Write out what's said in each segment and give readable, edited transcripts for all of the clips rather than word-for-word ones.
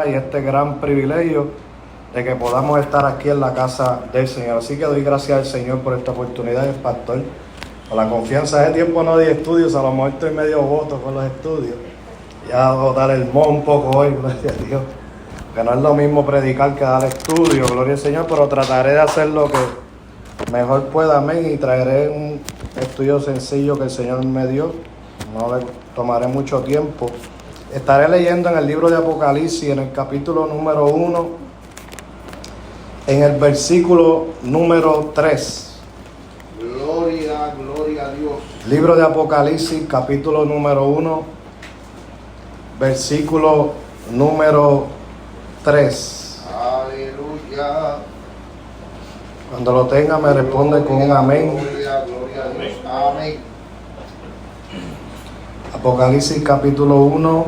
Y este gran privilegio de que podamos estar aquí en la casa del Señor. Así que doy gracias al Señor por esta oportunidad, el pastor, por la confianza. De tiempo no di estudios, a lo mejor estoy medio voto con los estudios. Ya voy a dar el un poco hoy, gloria a Dios. Que no es lo mismo predicar que dar estudio, gloria al Señor, pero trataré de hacer lo que mejor pueda, amén, y traeré un estudio sencillo que el Señor me dio. No le tomaré mucho tiempo. Estaré leyendo en el libro de Apocalipsis, en el capítulo número 1, en el versículo número 3. Gloria a Dios. Libro de Apocalipsis, capítulo número 1, versículo número 3. Aleluya. Cuando lo tenga me responde con un amén. Gloria a Dios. Amén. Apocalipsis capítulo 1,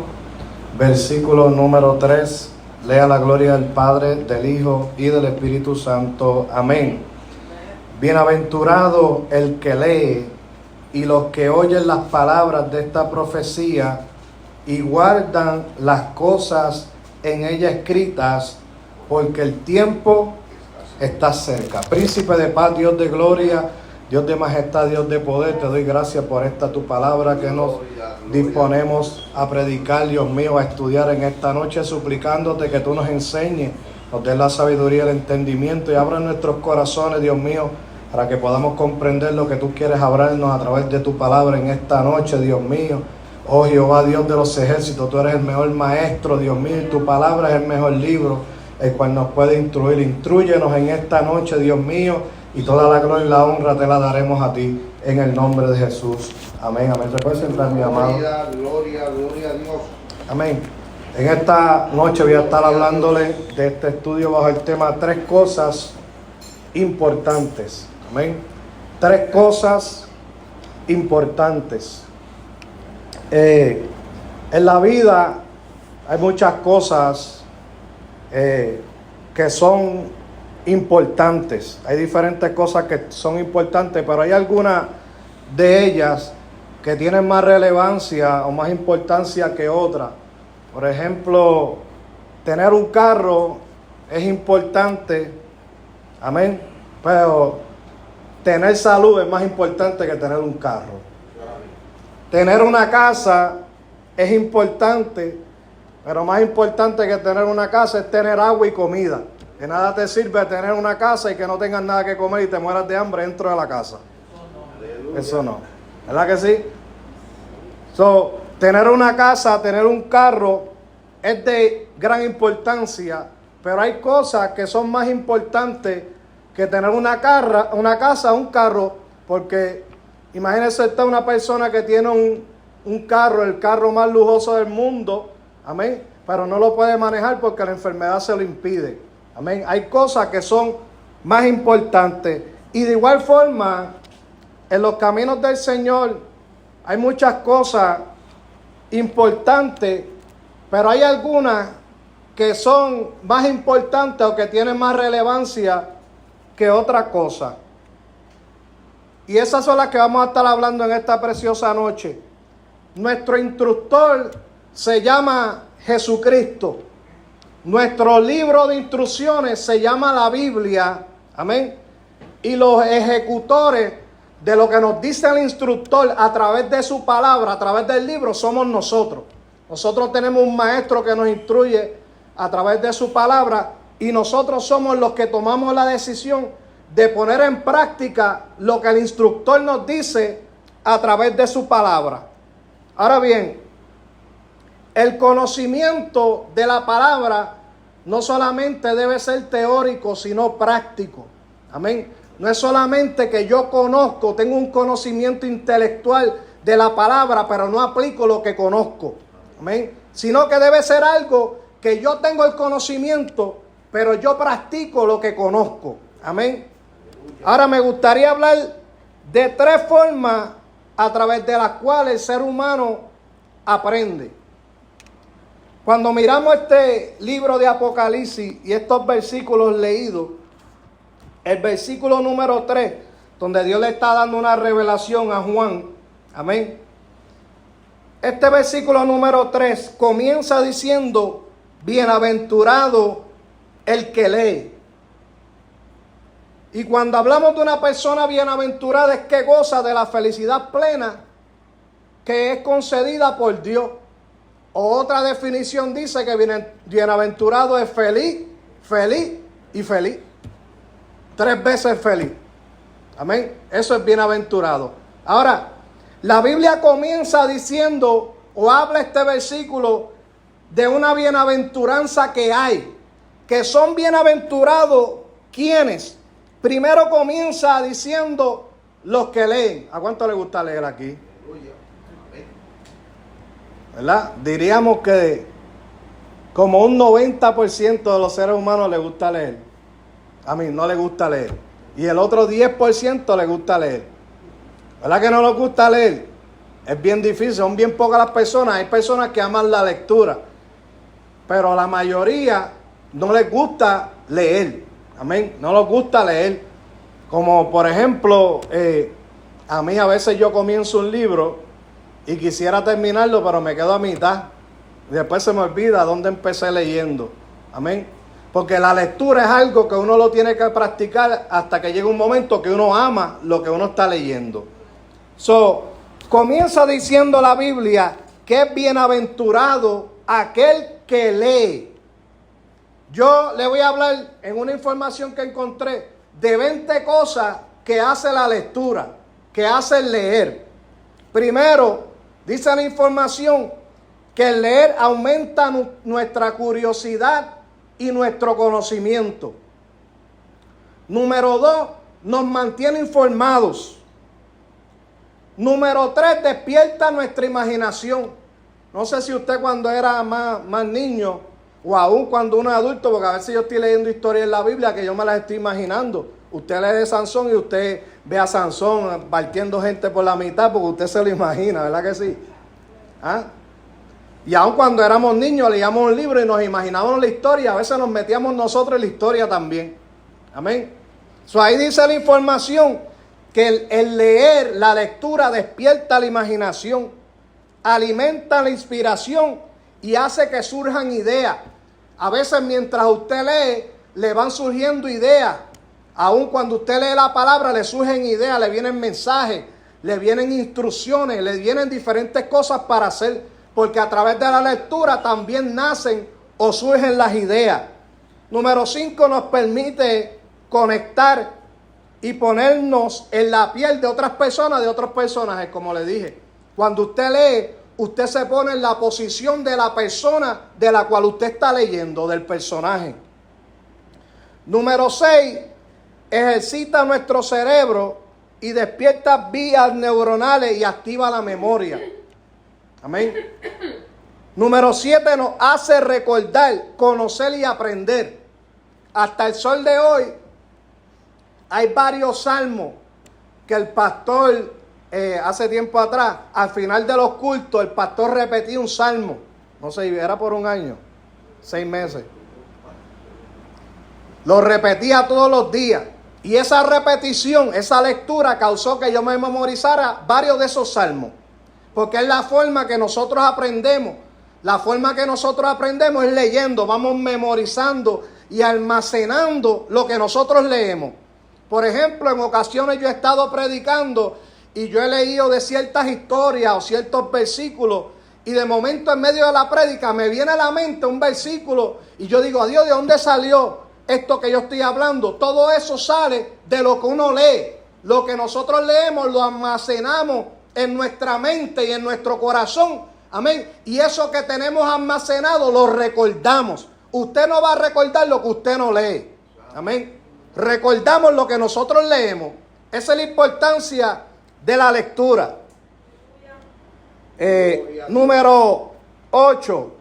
versículo número 3. Lea la gloria del Padre, del Hijo y del Espíritu Santo. Amén. Bienaventurado el que lee y los que oyen las palabras de esta profecía y guardan las cosas en ella escritas, porque el tiempo está cerca. Príncipe de paz, Dios de gloria, Dios de majestad, Dios de poder, te doy gracias por esta tu palabra que nos disponemos a predicar, Dios mío, a estudiar en esta noche, suplicándote que tú nos enseñes, nos des la sabiduría, el entendimiento y abra nuestros corazones, Dios mío, para que podamos comprender lo que tú quieres hablarnos a través de tu palabra en esta noche, Dios mío. Oh Jehová, Dios de los ejércitos, tú eres el mejor maestro, Dios mío, y tu palabra es el mejor libro, el cual nos puede instruir. Intrúyenos en esta noche, Dios mío, y toda la gloria y la honra te la daremos a ti, en el nombre de Jesús. Amén, amén. ¿Se puede sentar, mi amado? Gloria a Dios. Amén. En esta noche voy a estar hablándole de este estudio bajo el tema 3 cosas importantes. Amén. 3 cosas importantes. En la vida hay muchas cosas que son importantes. Hay diferentes cosas que son importantes, pero hay algunas de ellas que tienen más relevancia o más importancia que otras. Por ejemplo, tener un carro es importante, amén, pero tener salud es más importante que tener un carro. Tener una casa es importante, pero más importante que tener una casa es tener agua y comida. De nada te sirve tener una casa y que no tengas nada que comer y te mueras de hambre dentro de la casa. Eso no. ¿Verdad que sí? Tener una casa, tener un carro es de gran importancia, pero hay cosas que son más importantes que tener una casa, un carro, porque imagínese usted una persona que tiene un carro, el carro más lujoso del mundo, amén, pero no lo puede manejar porque la enfermedad se lo impide, amén. Hay cosas que son más importantes y de igual forma en los caminos del Señor hay muchas cosas importantes, pero hay algunas que son más importantes o que tienen más relevancia que otra cosa. Y esas son las que vamos a estar hablando en esta preciosa noche. Nuestro instructor se llama Jesucristo. Nuestro libro de instrucciones se llama la Biblia. Amén. Y los ejecutores de lo que nos dice el instructor a través de su palabra, a través del libro, somos nosotros. Nosotros tenemos un maestro que nos instruye a través de su palabra y nosotros somos los que tomamos la decisión de poner en práctica lo que el instructor nos dice a través de su palabra. Ahora bien, el conocimiento de la palabra no solamente debe ser teórico, sino práctico. Amén. No es solamente que yo conozco, tengo un conocimiento intelectual de la palabra, pero no aplico lo que conozco. Amén. Sino que debe ser algo que yo tengo el conocimiento, pero yo practico lo que conozco. Amén. Ahora me gustaría hablar de 3 formas a través de las cuales el ser humano aprende. Cuando miramos este libro de Apocalipsis y estos versículos leídos, el versículo número 3, donde Dios le está dando una revelación a Juan, amén. Este versículo número 3 comienza diciendo bienaventurado el que lee. Y cuando hablamos de una persona bienaventurada es que goza de la felicidad plena que es concedida por Dios. Otra definición dice que bienaventurado es feliz, feliz y feliz. 3 veces feliz. Amén. Eso es bienaventurado. Ahora, la Biblia comienza diciendo, o habla este versículo, de una bienaventuranza que hay. Que son bienaventurados, ¿quiénes? Primero comienza diciendo los que leen. ¿A cuánto le gusta leer aquí? ¿Verdad? Diríamos que como un 90% de los seres humanos les gusta leer. A mí no les gusta leer. Y el otro 10% les gusta leer. ¿Verdad que no les gusta leer? Es bien difícil, son bien pocas las personas. Hay personas que aman la lectura, pero a la mayoría no les gusta leer. Amén. No les gusta leer. Como por ejemplo, a mí a veces yo comienzo un libro y quisiera terminarlo, pero me quedo a mitad. Y después se me olvida dónde empecé leyendo. Amén. Porque la lectura es algo que uno lo tiene que practicar hasta que llegue un momento que uno ama lo que uno está leyendo. Comienza diciendo la Biblia que es bienaventurado aquel que lee. Yo le voy a hablar en una información que encontré de 20 cosas que hace la lectura, que hace el leer. Primero, dice la información que el leer aumenta nuestra curiosidad y nuestro conocimiento. Número 2, nos mantiene informados. Número 3, despierta nuestra imaginación. No sé si usted cuando era más niño o aún cuando uno es adulto, porque a veces yo estoy leyendo historias en la Biblia que yo me las estoy imaginando. Usted lee de Sansón y usted ve a Sansón partiendo gente por la mitad porque usted se lo imagina, ¿verdad que sí? ¿Ah? Y aun cuando éramos niños leíamos un libro y nos imaginábamos la historia, a veces nos metíamos nosotros en la historia también. Amén. Ahí dice la información que el leer, la lectura despierta la imaginación, alimenta la inspiración y hace que surjan ideas. A veces mientras usted lee, le van surgiendo ideas. Aun cuando usted lee la palabra, le surgen ideas, le vienen mensajes, le vienen instrucciones, le vienen diferentes cosas para hacer. Porque a través de la lectura también nacen o surgen las ideas. Número 5, nos permite conectar y ponernos en la piel de otras personas, de otros personajes, como le dije. Cuando usted lee, usted se pone en la posición de la persona de la cual usted está leyendo, del personaje. Número 6, ejercita nuestro cerebro y despierta vías neuronales y activa la memoria. Amén. Número 7, nos hace recordar, conocer y aprender. Hasta el sol de hoy hay varios salmos que el pastor hace tiempo atrás, al final de los cultos, el pastor repetía un salmo. No sé, era por un año, 6 meses. Lo repetía todos los días. Y esa repetición, esa lectura causó que yo me memorizara varios de esos salmos. Porque es la forma que nosotros aprendemos. La forma que nosotros aprendemos es leyendo. Vamos memorizando y almacenando lo que nosotros leemos. Por ejemplo, en ocasiones yo he estado predicando y yo he leído de ciertas historias o ciertos versículos. Y de momento en medio de la prédica me viene a la mente un versículo. Y yo digo, Dios, ¿de dónde salió esto que yo estoy hablando? Todo eso sale de lo que uno lee. Lo que nosotros leemos lo almacenamos en nuestra mente y en nuestro corazón. Amén. Y eso que tenemos almacenado lo recordamos. Usted no va a recordar lo que usted no lee. Amén. Recordamos lo que nosotros leemos. Esa es la importancia de la lectura. Número 8.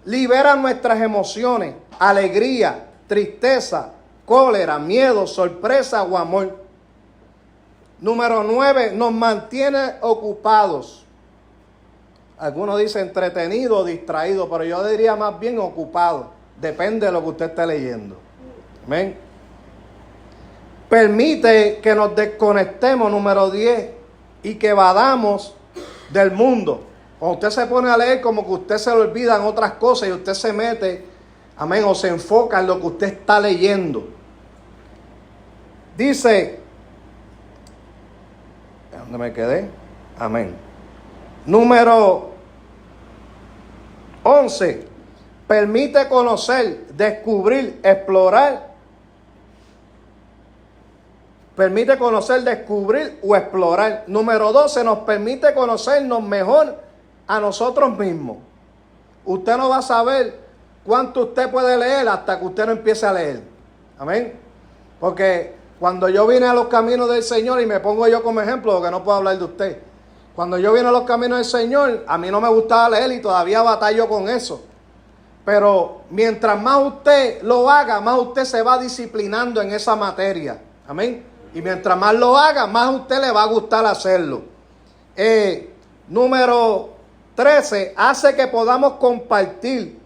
Libera nuestras emociones. Alegría, tristeza, cólera, miedo, sorpresa o amor. Número 9, nos mantiene ocupados. Algunos dicen entretenido, distraído, pero yo diría más bien ocupado. Depende de lo que usted esté leyendo. Amén. Permite que nos desconectemos, número 10, y que evadamos del mundo. Cuando usted se pone a leer, como que usted se le olvidan otras cosas y usted se mete amén, o se enfoca en lo que usted está leyendo. Dice, ¿dónde me quedé? Amén. Número 11. Permite conocer, descubrir, explorar. Permite conocer, descubrir o explorar. Número 12. Nos permite conocernos mejor a nosotros mismos. Usted no va a saber cuánto usted puede leer hasta que usted no empiece a leer. Amén. Porque cuando yo vine a los caminos del Señor, y me pongo yo como ejemplo, porque no puedo hablar de usted. Cuando yo vine a los caminos del Señor, a mí no me gustaba leer y todavía batallo con eso. Pero mientras más usted lo haga, más usted se va disciplinando en esa materia. Amén. Y mientras más lo haga, más a usted le va a gustar hacerlo. Número 13. Hace que podamos compartir,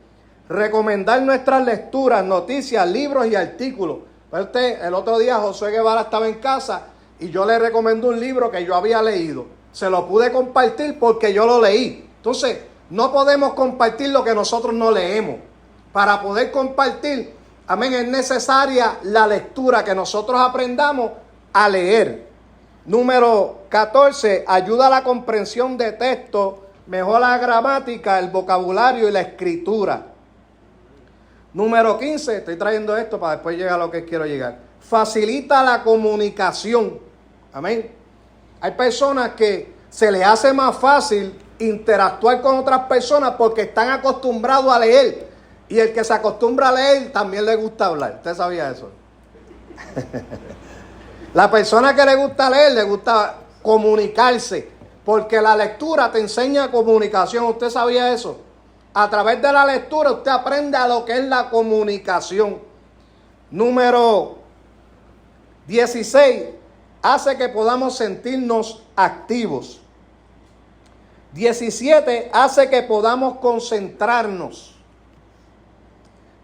recomendar nuestras lecturas, noticias, libros y artículos. El otro día Josué Guevara estaba en casa y yo le recomendé un libro que yo había leído. Se lo pude compartir porque yo lo leí. Entonces, no podemos compartir lo que nosotros no leemos. Para poder compartir, amén, es necesaria la lectura, que nosotros aprendamos a leer. Número 14, ayuda a la comprensión de texto, mejora la gramática, el vocabulario y la escritura. Número 15, estoy trayendo esto para después llegar a lo que quiero llegar. Facilita la comunicación. Amén. Hay personas que se les hace más fácil interactuar con otras personas porque están acostumbrados a leer. Y el que se acostumbra a leer también le gusta hablar. ¿Usted sabía eso? La persona que le gusta leer, le gusta comunicarse. Porque la lectura te enseña comunicación. ¿Usted sabía eso? A través de la lectura usted aprende a lo que es la comunicación. Número 16. Hace que podamos sentirnos activos. 17. Hace que podamos concentrarnos.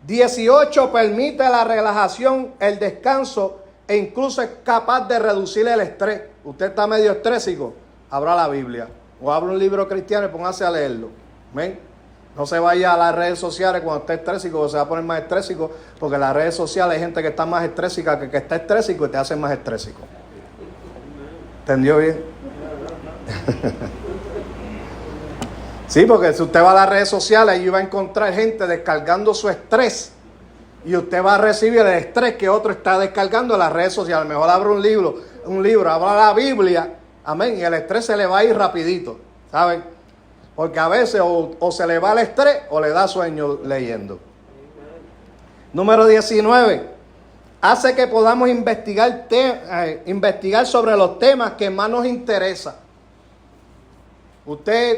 18. Permite la relajación, el descanso e incluso es capaz de reducir el estrés. Usted está medio estrésico, abra la Biblia o abra un libro cristiano y póngase a leerlo. ¿Ven? No se vaya a las redes sociales cuando esté estrésico, o se va a poner más estrésico, porque en las redes sociales hay gente que está más estrésica que está estrésico y te hace más estrésico. ¿Entendió bien? Sí, porque si usted va a las redes sociales, ahí va a encontrar gente descargando su estrés. Y usted va a recibir el estrés que otro está descargando en las redes sociales. Mejor abra un libro, abra la Biblia, amén, y el estrés se le va a ir rapidito, ¿saben? Porque a veces o se le va el estrés o le da sueño leyendo. Número 19. Hace que podamos investigar sobre los temas que más nos interesan.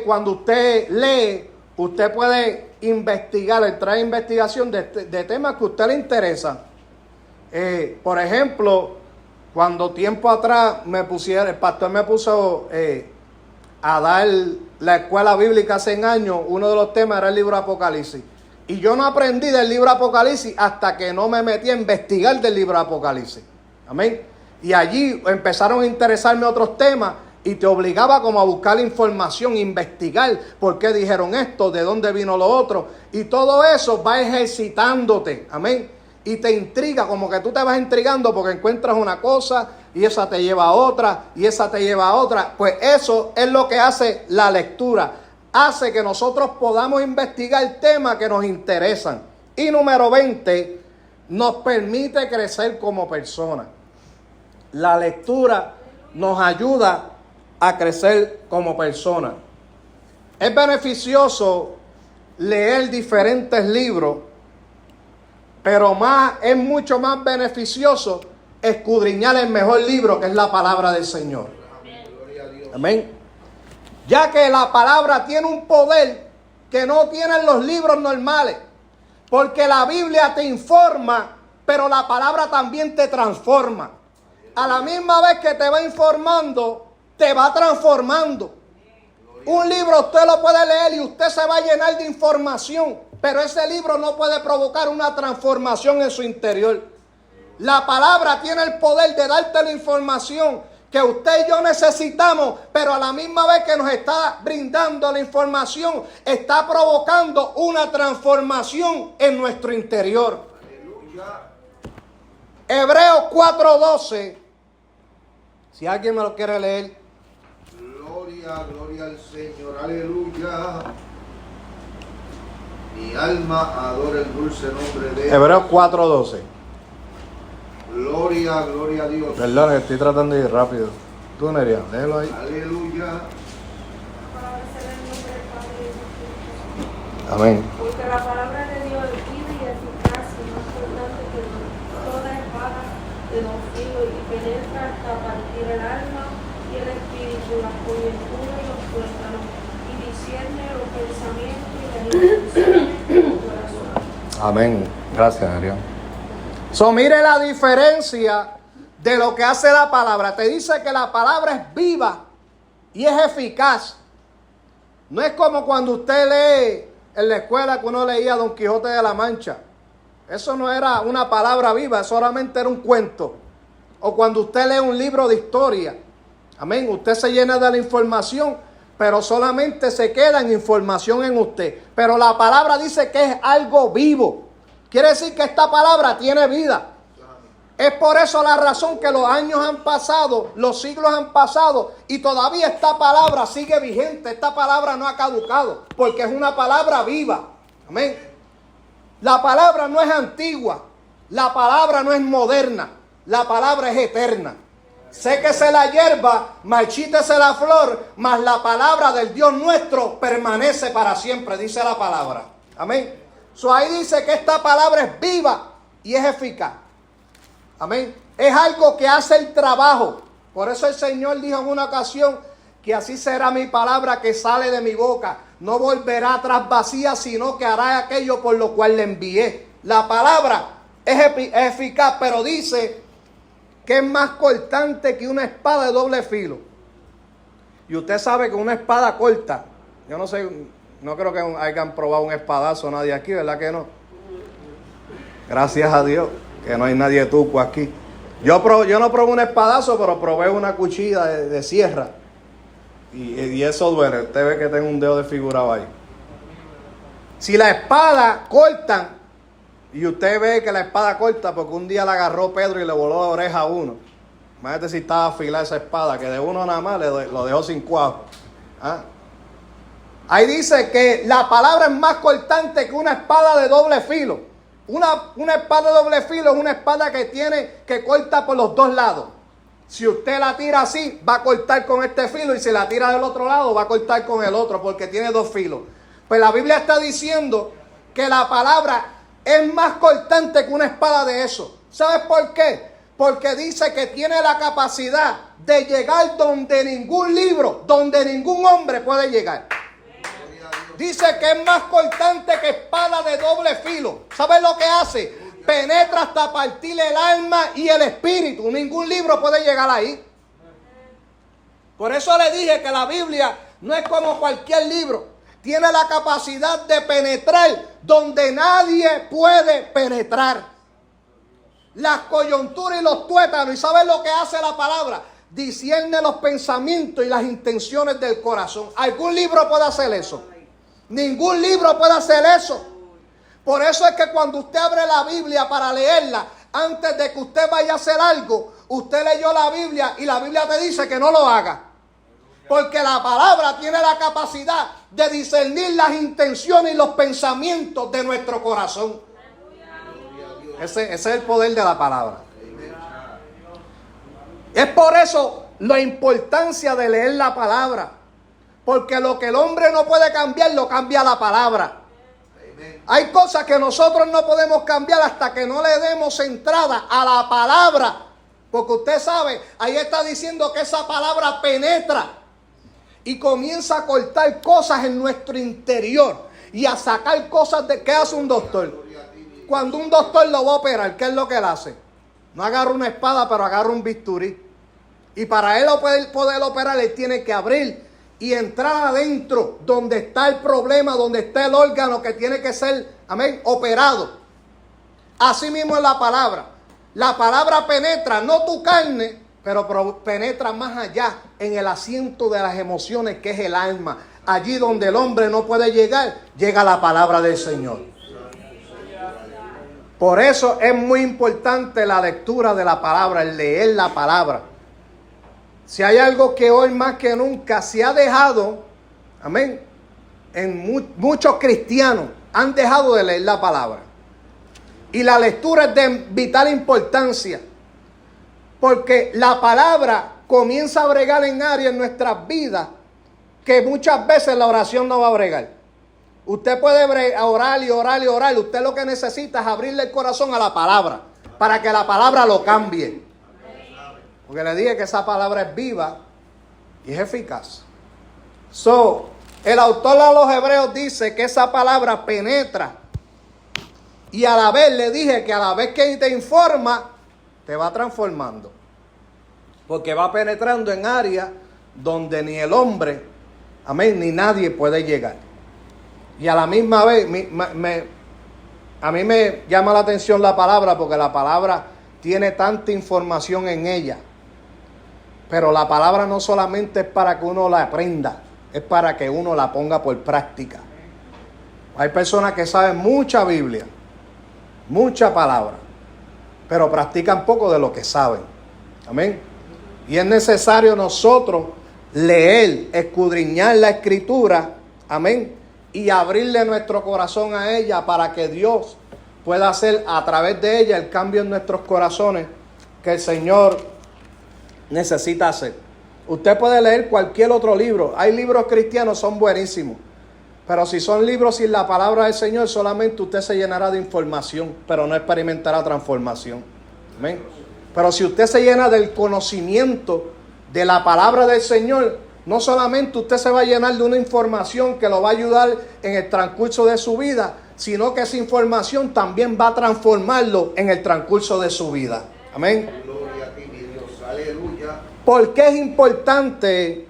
Cuando usted lee, usted puede investigar, entrar en investigación de temas que a usted le interesan. Por ejemplo, cuando tiempo atrás el pastor me puso a dar la escuela bíblica hace años, uno de los temas era el libro Apocalipsis. Y yo no aprendí del libro Apocalipsis hasta que no me metí a investigar del libro Apocalipsis. Amén. Y allí empezaron a interesarme otros temas y te obligaba como a buscar información, investigar por qué dijeron esto, de dónde vino lo otro. Y todo eso va ejercitándote. Amén. Y te intriga, como que tú te vas intrigando porque encuentras una cosa y esa te lleva a otra y esa te lleva a otra. Pues eso es lo que hace la lectura. Hace que nosotros podamos investigar temas que nos interesan. Y número 20, nos permite crecer como personas. La lectura nos ayuda a crecer como personas. Es beneficioso leer diferentes libros, pero es mucho más beneficioso escudriñar el mejor libro, que es la palabra del Señor. Amén. Ya que la palabra tiene un poder que no tienen los libros normales. Porque la Biblia te informa, pero la palabra también te transforma. A la misma vez que te va informando, te va transformando. Un libro usted lo puede leer y usted se va a llenar de información, pero ese libro no puede provocar una transformación en su interior. La palabra tiene el poder de darte la información que usted y yo necesitamos, pero a la misma vez que nos está brindando la información, está provocando una transformación en nuestro interior. Hebreos 4:12, si alguien me lo quiere leer. Gloria, gloria al Señor, aleluya. Mi alma adora el dulce nombre de Hebreos 4:12. Gloria, gloria a Dios. Perdón, estoy tratando de ir rápido. Tú, Neria, léelo ahí. Aleluya. Amén. Porque la palabra de Dios es viva y eficaz y más cortante que toda espada de dos filos y penetra hasta partir el alma y el espíritu, las coyunturas y los tuétanos, y discierne los pensamientos y las intenciones del corazón. Amén. Gracias, Neria. Mire la diferencia de lo que hace la palabra. Te dice que la palabra es viva y es eficaz. No es como cuando usted lee en la escuela que uno leía Don Quijote de la Mancha. Eso no era una palabra viva, solamente era un cuento. O cuando usted lee un libro de historia. Amén. Usted se llena de la información, pero solamente se queda en información en usted. Pero la palabra dice que es algo vivo. Quiere decir que esta palabra tiene vida. Es por eso la razón que los años han pasado, los siglos han pasado y todavía esta palabra sigue vigente. Esta palabra no ha caducado porque es una palabra viva. Amén. La palabra no es antigua, la palabra no es moderna, la palabra es eterna. Séquese la hierba, marchítese la flor, mas la palabra del Dios nuestro permanece para siempre, dice la palabra. Amén. Ahí dice que esta palabra es viva y es eficaz. Amén. Es algo que hace el trabajo. Por eso el Señor dijo en una ocasión que así será mi palabra que sale de mi boca. No volverá atrás vacía, sino que hará aquello por lo cual le envié. La palabra es eficaz, pero dice que es más cortante que una espada de doble filo. Y usted sabe que una espada corta, yo no sé, no creo que hayan probado un espadazo nadie aquí, ¿verdad que no? Gracias a Dios que no hay nadie tuco aquí. Yo no probé un espadazo, pero probé una cuchilla de sierra. Y eso duele. Usted ve que tengo un dedo desfigurado ahí. Si la espada cortan, y usted ve que la espada corta, porque un día la agarró Pedro y le voló la oreja a uno. Imagínate si estaba afilada esa espada, que de uno nada más lo dejó sin cuajo. ¿Ah? Ahí dice que la palabra es más cortante que una espada de doble filo. Una espada de doble filo es una espada que corta por los dos lados. Si usted la tira así, va a cortar con este filo, y si la tira del otro lado, va a cortar con el otro, porque tiene dos filos. Pues la Biblia está diciendo que la palabra es más cortante que una espada de eso. ¿Sabes por qué? Porque dice que tiene la capacidad de llegar donde ningún libro, donde ningún hombre puede llegar. Dice que es más cortante que espada de doble filo. ¿Sabes lo que hace? Penetra hasta partir el alma y el espíritu. Ningún libro puede llegar ahí. Por eso le dije que la Biblia no es como cualquier libro. Tiene la capacidad de penetrar donde nadie puede penetrar. Las coyunturas y los tuétanos. ¿Y sabes lo que hace la palabra? Discierne los pensamientos y las intenciones del corazón. ¿Algún libro puede hacer eso? Ningún libro puede hacer eso. Por eso es que cuando usted abre la Biblia para leerla, antes de que usted vaya a hacer algo, usted leyó la Biblia y la Biblia te dice que no lo haga. Porque la palabra tiene la capacidad de discernir las intenciones y los pensamientos de nuestro corazón. Ese es el poder de la palabra. Es por eso la importancia de leer la palabra. Porque lo que el hombre no puede cambiar, lo cambia la palabra. Hay cosas que nosotros no podemos cambiar hasta que no le demos entrada a la palabra. Porque usted sabe, ahí está diciendo que esa palabra penetra y comienza a cortar cosas en nuestro interior y a sacar cosas de... ¿Qué hace un doctor? Cuando un doctor lo va a operar, ¿qué es lo que él hace? No agarra una espada, pero agarra un bisturí. Y para él poder operar, él tiene que abrir y entrar adentro donde está el problema, donde está el órgano que tiene que ser, amén, operado. Así mismo es la palabra. La palabra penetra, no tu carne, pero penetra más allá en el asiento de las emociones, que es el alma. Allí donde el hombre no puede llegar, llega la palabra del Señor. Por eso es muy importante la lectura de la palabra, el leer la palabra. Si hay algo que hoy más que nunca se ha dejado, amén, en muchos cristianos han dejado de leer la palabra. Y la lectura es de vital importancia, porque la palabra comienza a bregar en áreas en nuestras vidas que muchas veces la oración no va a bregar. Usted puede orar y orar y orar. Usted lo que necesita es abrirle el corazón a la palabra, para que la palabra lo cambie. Porque le dije que esa palabra es viva y es eficaz. El autor de los Hebreos dice que esa palabra penetra. Y a la vez le dije que a la vez que te informa, te va transformando. Porque va penetrando en áreas donde ni el hombre, amén, ni nadie puede llegar. Y a la misma vez, a mí me llama la atención la palabra, porque la palabra tiene tanta información en ella. Pero la palabra no solamente es para que uno la aprenda, es para que uno la ponga por práctica. Hay personas que saben mucha Biblia, mucha palabra, pero practican poco de lo que saben. Amén. Y es necesario nosotros leer, escudriñar la Escritura, amén, y abrirle nuestro corazón a ella para que Dios pueda hacer a través de ella el cambio en nuestros corazones que el Señor necesita hacer. Usted puede leer cualquier otro libro. Hay libros cristianos, son buenísimos. Pero si son libros sin la palabra del Señor, solamente usted se llenará de información, pero no experimentará transformación. Amén. Pero si usted se llena del conocimiento de la palabra del Señor, no solamente usted se va a llenar de una información que lo va a ayudar en el transcurso de su vida, sino que esa información también va a transformarlo en el transcurso de su vida. Amén. Gloria a ti, mi Dios. Aleluya. ¿Por qué es importante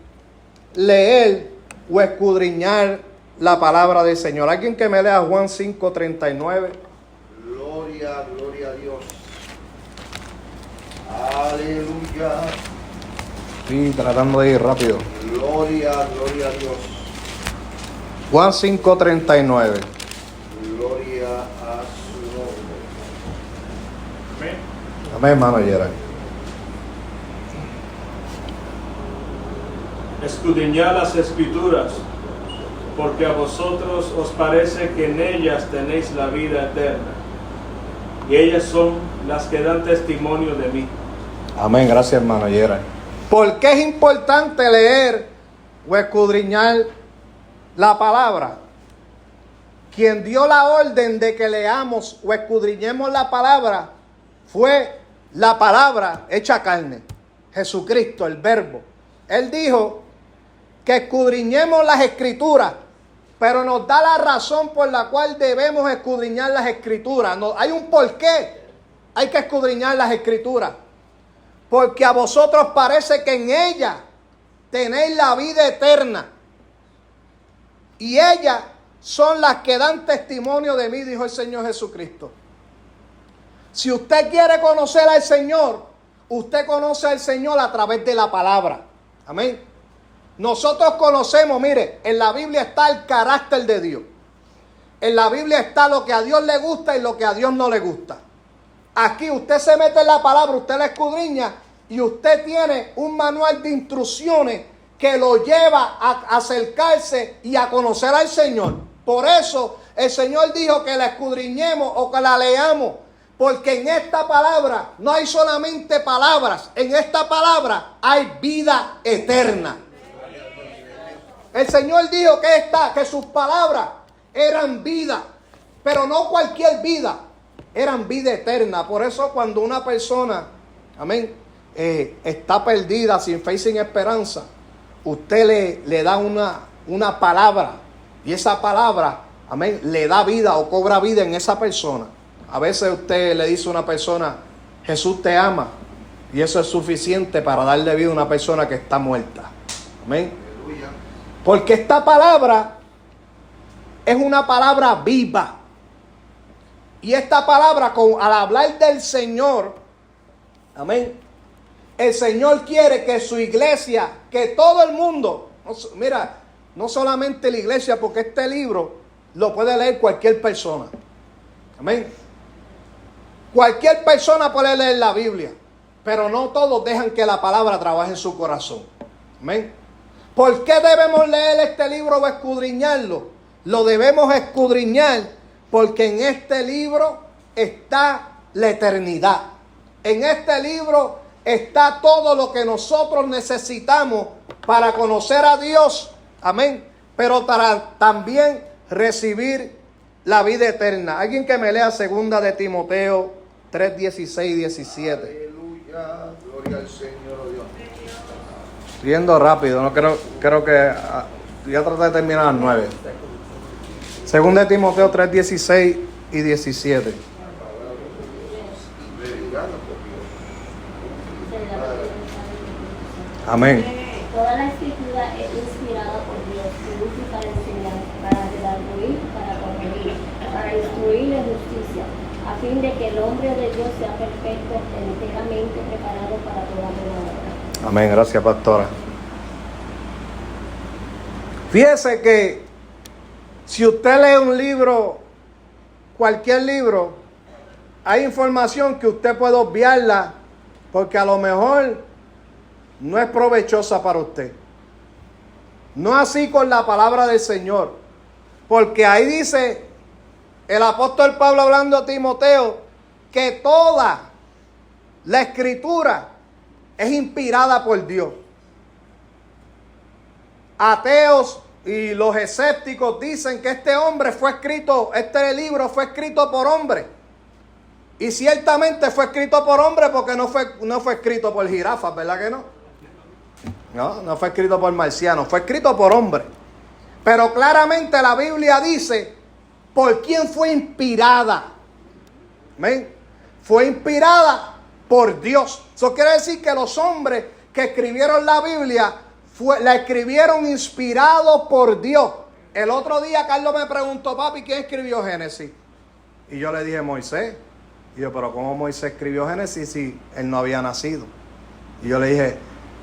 leer o escudriñar la palabra del Señor? Alguien que me lea Juan 5:39. Gloria, gloria a Dios. Aleluya. Sí, tratando de ir rápido. Gloria, gloria a Dios. Juan 5:39. Gloria a su nombre. Amén, hermano Gerard. Escudriñad las Escrituras, porque a vosotros os parece que en ellas tenéis la vida eterna, y ellas son las que dan testimonio de mí. Amén, gracias, hermano Gerard. ¿Por qué es importante leer o escudriñar la palabra? Quien dio la orden de que leamos o escudriñemos la palabra fue la palabra hecha carne, Jesucristo, el Verbo. Él dijo que escudriñemos las Escrituras, pero nos da la razón por la cual debemos escudriñar las Escrituras. Hay un porqué, hay que escudriñar las Escrituras. Porque a vosotros parece que en ella tenéis la vida eterna. Y ellas son las que dan testimonio de mí, dijo el Señor Jesucristo. Si usted quiere conocer al Señor, usted conoce al Señor a través de la palabra. Amén. Nosotros conocemos, mire, en la Biblia está el carácter de Dios. En la Biblia está lo que a Dios le gusta y lo que a Dios no le gusta. Aquí usted se mete en la palabra, usted la escudriña y usted tiene un manual de instrucciones que lo lleva a acercarse y a conocer al Señor. Por eso el Señor dijo que la escudriñemos o que la leamos, porque en esta palabra no hay solamente palabras, en esta palabra hay vida eterna. El Señor dijo que sus palabras eran vida, pero no cualquier vida, eran vida eterna. Por eso cuando una persona, amén, está perdida, sin fe y sin esperanza, usted le da una palabra, y esa palabra, amén, le da vida o cobra vida en esa persona. A veces usted le dice a una persona, Jesús te ama, y eso es suficiente para darle vida a una persona que está muerta. Amén. Aleluya. Porque esta palabra es una palabra viva. Y esta palabra, al hablar del Señor, amén, el Señor quiere que su iglesia, que todo el mundo, mira, no solamente la iglesia, porque este libro lo puede leer cualquier persona. Amén. Cualquier persona puede leer la Biblia, pero no todos dejan que la palabra trabaje en su corazón. Amén. ¿Por qué debemos leer este libro o escudriñarlo? Lo debemos escudriñar porque en este libro está la eternidad. En este libro está todo lo que nosotros necesitamos para conocer a Dios. Amén. Pero para también recibir la vida eterna. Alguien que me lea 2 de Timoteo 3, 16 y 17. Aleluya. Gloria al Señor, oh Dios. Yendo rápido, no creo que voy a tratar de terminar a las 9. 2 de Timoteo 3, 16 y 17. Amén. Toda la escritura es inspirada por Dios y útil para enseñar, para redarguir, para corregir, para instruir en justicia, a fin de que el hombre de Dios sea perfecto, enteramente preparado para toda buena obra. Amén, gracias pastora. Fíjese que si usted lee un libro, cualquier libro, hay información que usted puede obviarla porque a lo mejor no es provechosa para usted. No así con la palabra del Señor, porque ahí dice el apóstol Pablo hablando a Timoteo que toda la escritura es inspirada por Dios. Ateos y los escépticos dicen que este libro fue escrito por hombre. Y ciertamente fue escrito por hombre porque no fue escrito por jirafas, ¿verdad que no? No fue escrito por marcianos, fue escrito por hombre. Pero claramente la Biblia dice por quién fue inspirada. ¿Ven? Fue inspirada por Dios. Eso quiere decir que los hombres que escribieron la Biblia la escribieron inspirados por Dios. El otro día Carlos me preguntó, papi, ¿quién escribió Génesis? Y yo le dije, Moisés. Y yo, pero ¿cómo Moisés escribió Génesis si él no había nacido? Y yo le dije,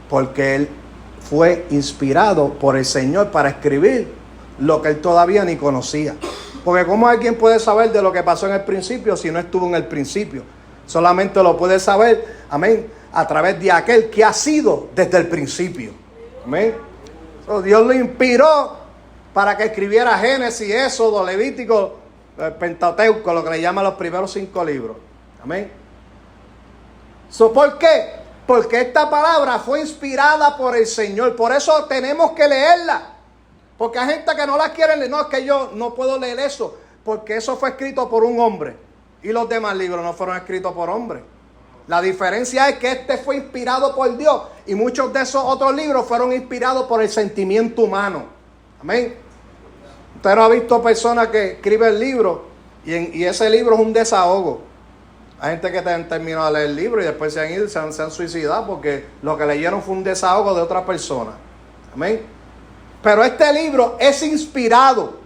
porque él fue inspirado por el Señor para escribir lo que él todavía ni conocía. Porque ¿cómo alguien puede saber de lo que pasó en el principio si no estuvo en el principio? Solamente lo puede saber, amén, a través de aquel que ha sido desde el principio. Amén. So, Dios lo inspiró para que escribiera Génesis, Éxodo, Levítico, Pentateuco, lo que le llaman los primeros 5 libros. Amén. So, ¿por qué? Porque esta palabra fue inspirada por el Señor. Por eso tenemos que leerla. Porque hay gente que no la quiere leer. No, es que yo no puedo leer eso. Porque eso fue escrito por un hombre. Y los demás libros no fueron escritos por hombres. La diferencia es que este fue inspirado por Dios. Y muchos de esos otros libros fueron inspirados por el sentimiento humano. Amén. Usted no ha visto personas que escriben libros y ese libro es un desahogo. Hay gente que han terminado de leer el libro y después se han ido y se han suicidado porque lo que leyeron fue un desahogo de otra persona. Amén. Pero este libro es inspirado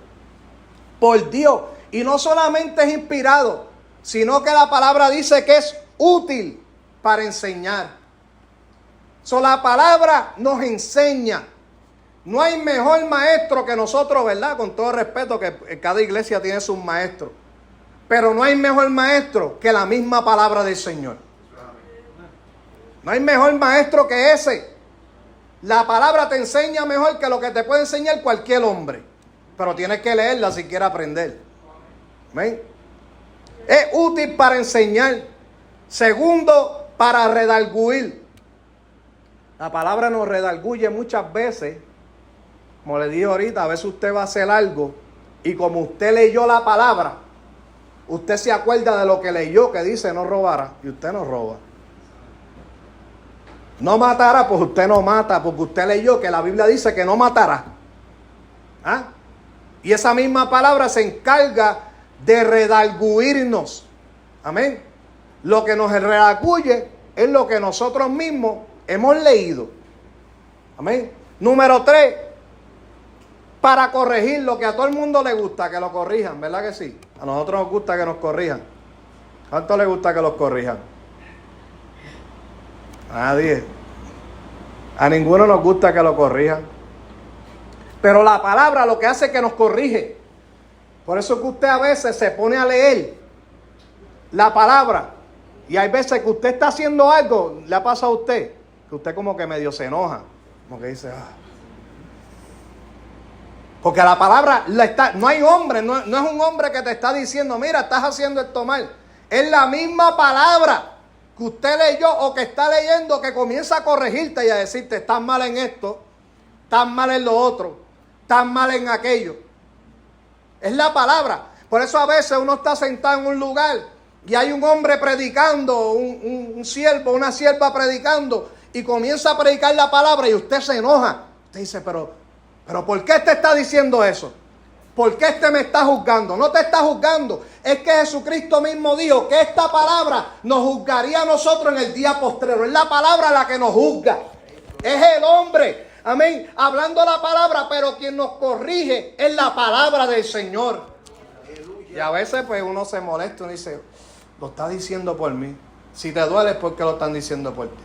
por Dios. Y no solamente es inspirado, sino que la palabra dice que es útil para enseñar. La palabra nos enseña. No hay mejor maestro que nosotros, ¿verdad? Con todo respeto, que cada iglesia tiene sus maestros. Pero no hay mejor maestro que la misma palabra del Señor. No hay mejor maestro que ese. La palabra te enseña mejor que lo que te puede enseñar cualquier hombre. Pero tienes que leerla si quieres aprender. ¿Amén? Es útil para enseñar. Segundo, para redarguir. La palabra nos redarguye muchas veces. Como le dije ahorita, a veces usted va a hacer algo y como usted leyó la palabra, usted se acuerda de lo que leyó, que dice no robará, y usted no roba. No matará, pues usted no mata, porque usted leyó que la Biblia dice que no matará. ¿Ah? Y esa misma palabra se encarga de redarguirnos. Amén. Lo que nos redarguye es lo que nosotros mismos hemos leído. Amén. Número 3, para corregir lo que a todo el mundo le gusta, que lo corrijan, ¿verdad que sí? A nosotros nos gusta que nos corrijan. ¿Cuánto le gusta que los corrijan? Nadie. A ninguno nos gusta que lo corrijan. Pero la palabra lo que hace es que nos corrige. Por eso es que usted a veces se pone a leer la palabra. Y hay veces que usted está haciendo algo, le ha pasado a usted, que usted como que medio se enoja. Como que dice, Porque la palabra no hay hombre, no es un hombre que te está diciendo, mira, estás haciendo esto mal. Es la misma palabra que usted leyó o que está leyendo que comienza a corregirte y a decirte, estás mal en esto, estás mal en lo otro, estás mal en aquello. Es la palabra. Por eso a veces uno está sentado en un lugar y hay un hombre predicando, un siervo, una sierva predicando, y comienza a predicar la palabra y usted se enoja. Usted dice, pero ¿por qué te está diciendo eso? ¿Por qué me está juzgando? No te está juzgando. Es que Jesucristo mismo dijo que esta palabra nos juzgaría a nosotros en el día postrero. Es la palabra la que nos juzga. Es el hombre. Amén. Hablando la palabra, pero quien nos corrige es la palabra del Señor. Y a veces pues uno se molesta y dice, lo está diciendo por mí. Si te duele es porque lo están diciendo por ti.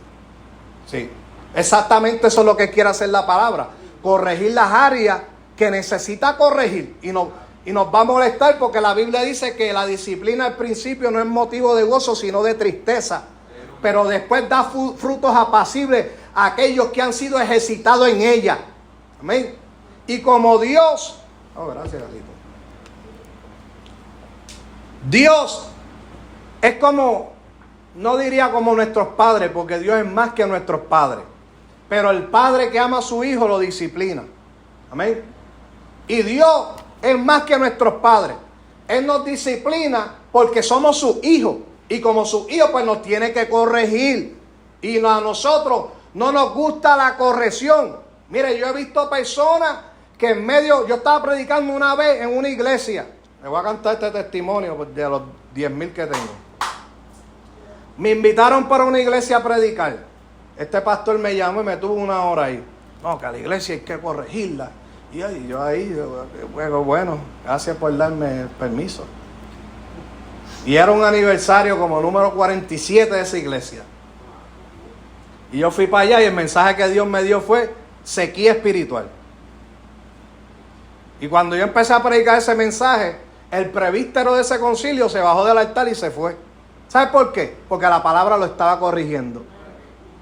Sí. Exactamente eso es lo que quiere hacer la palabra. Corregir las áreas que necesita corregir. Y nos va a molestar porque la Biblia dice que la disciplina al principio no es motivo de gozo, sino de tristeza. Pero después da frutos apacibles a aquellos que han sido ejercitados en ella. Amén. Y como Dios... Oh, gracias, gatito. Dios es como... No diría como nuestros padres, porque Dios es más que nuestros padres. Pero el padre que ama a su hijo lo disciplina. Amén. Y Dios es más que nuestros padres. Él nos disciplina porque somos sus hijos. Y como sus hijos, pues nos tiene que corregir. Y a nosotros no nos gusta la corrección. Mire, yo he visto personas que en medio... Yo estaba predicando una vez en una iglesia. Me voy a cantar este testimonio de los 10,000 que tengo. Me invitaron para una iglesia a predicar. Este pastor me llamó y me tuvo 1 hora ahí. No, que a la iglesia hay que corregirla. Y yo ahí, bueno, gracias por darme el permiso. Y era un aniversario como número 47 de esa iglesia. Y yo fui para allá y el mensaje que Dios me dio fue sequía espiritual. Y cuando yo empecé a predicar ese mensaje, el presbítero de ese concilio se bajó del altar y se fue. ¿Sabe por qué? Porque la palabra lo estaba corrigiendo.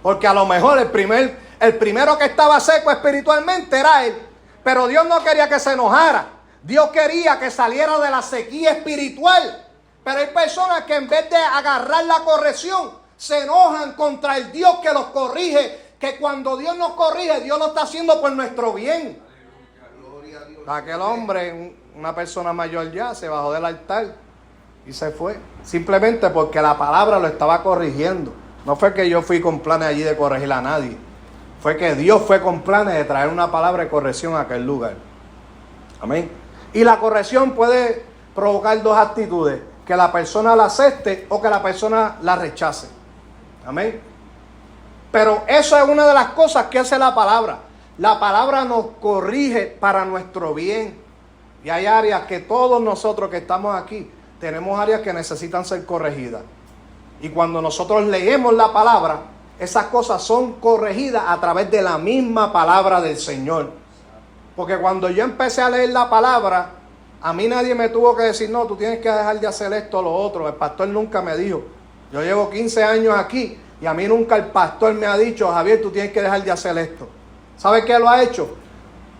Porque a lo mejor el primero que estaba seco espiritualmente era él. Pero Dios no quería que se enojara. Dios quería que saliera de la sequía espiritual. Pero hay personas que en vez de agarrar la corrección, se enojan contra el Dios que los corrige. Que cuando Dios nos corrige, Dios lo está haciendo por nuestro bien. Aquel hombre, una persona mayor ya, se bajó del altar y se fue. Simplemente porque la palabra lo estaba corrigiendo. No fue que yo fui con planes allí de corregir a nadie. Fue que Dios fue con planes de traer una palabra de corrección a aquel lugar. Amén. Y la corrección puede provocar 2 actitudes. Que la persona la acepte o que la persona la rechace. Amén. Pero eso es una de las cosas que hace la palabra. La palabra nos corrige para nuestro bien. Y hay áreas que todos nosotros que estamos aquí, tenemos áreas que necesitan ser corregidas. Y cuando nosotros leemos la palabra, esas cosas son corregidas a través de la misma palabra del Señor. Porque cuando yo empecé a leer la palabra, a mí nadie me tuvo que decir, no, tú tienes que dejar de hacer esto o lo otro. El pastor nunca me dijo. Yo llevo 15 años aquí y a mí nunca el pastor me ha dicho, Javier, tú tienes que dejar de hacer esto. ¿Sabe qué lo ha hecho?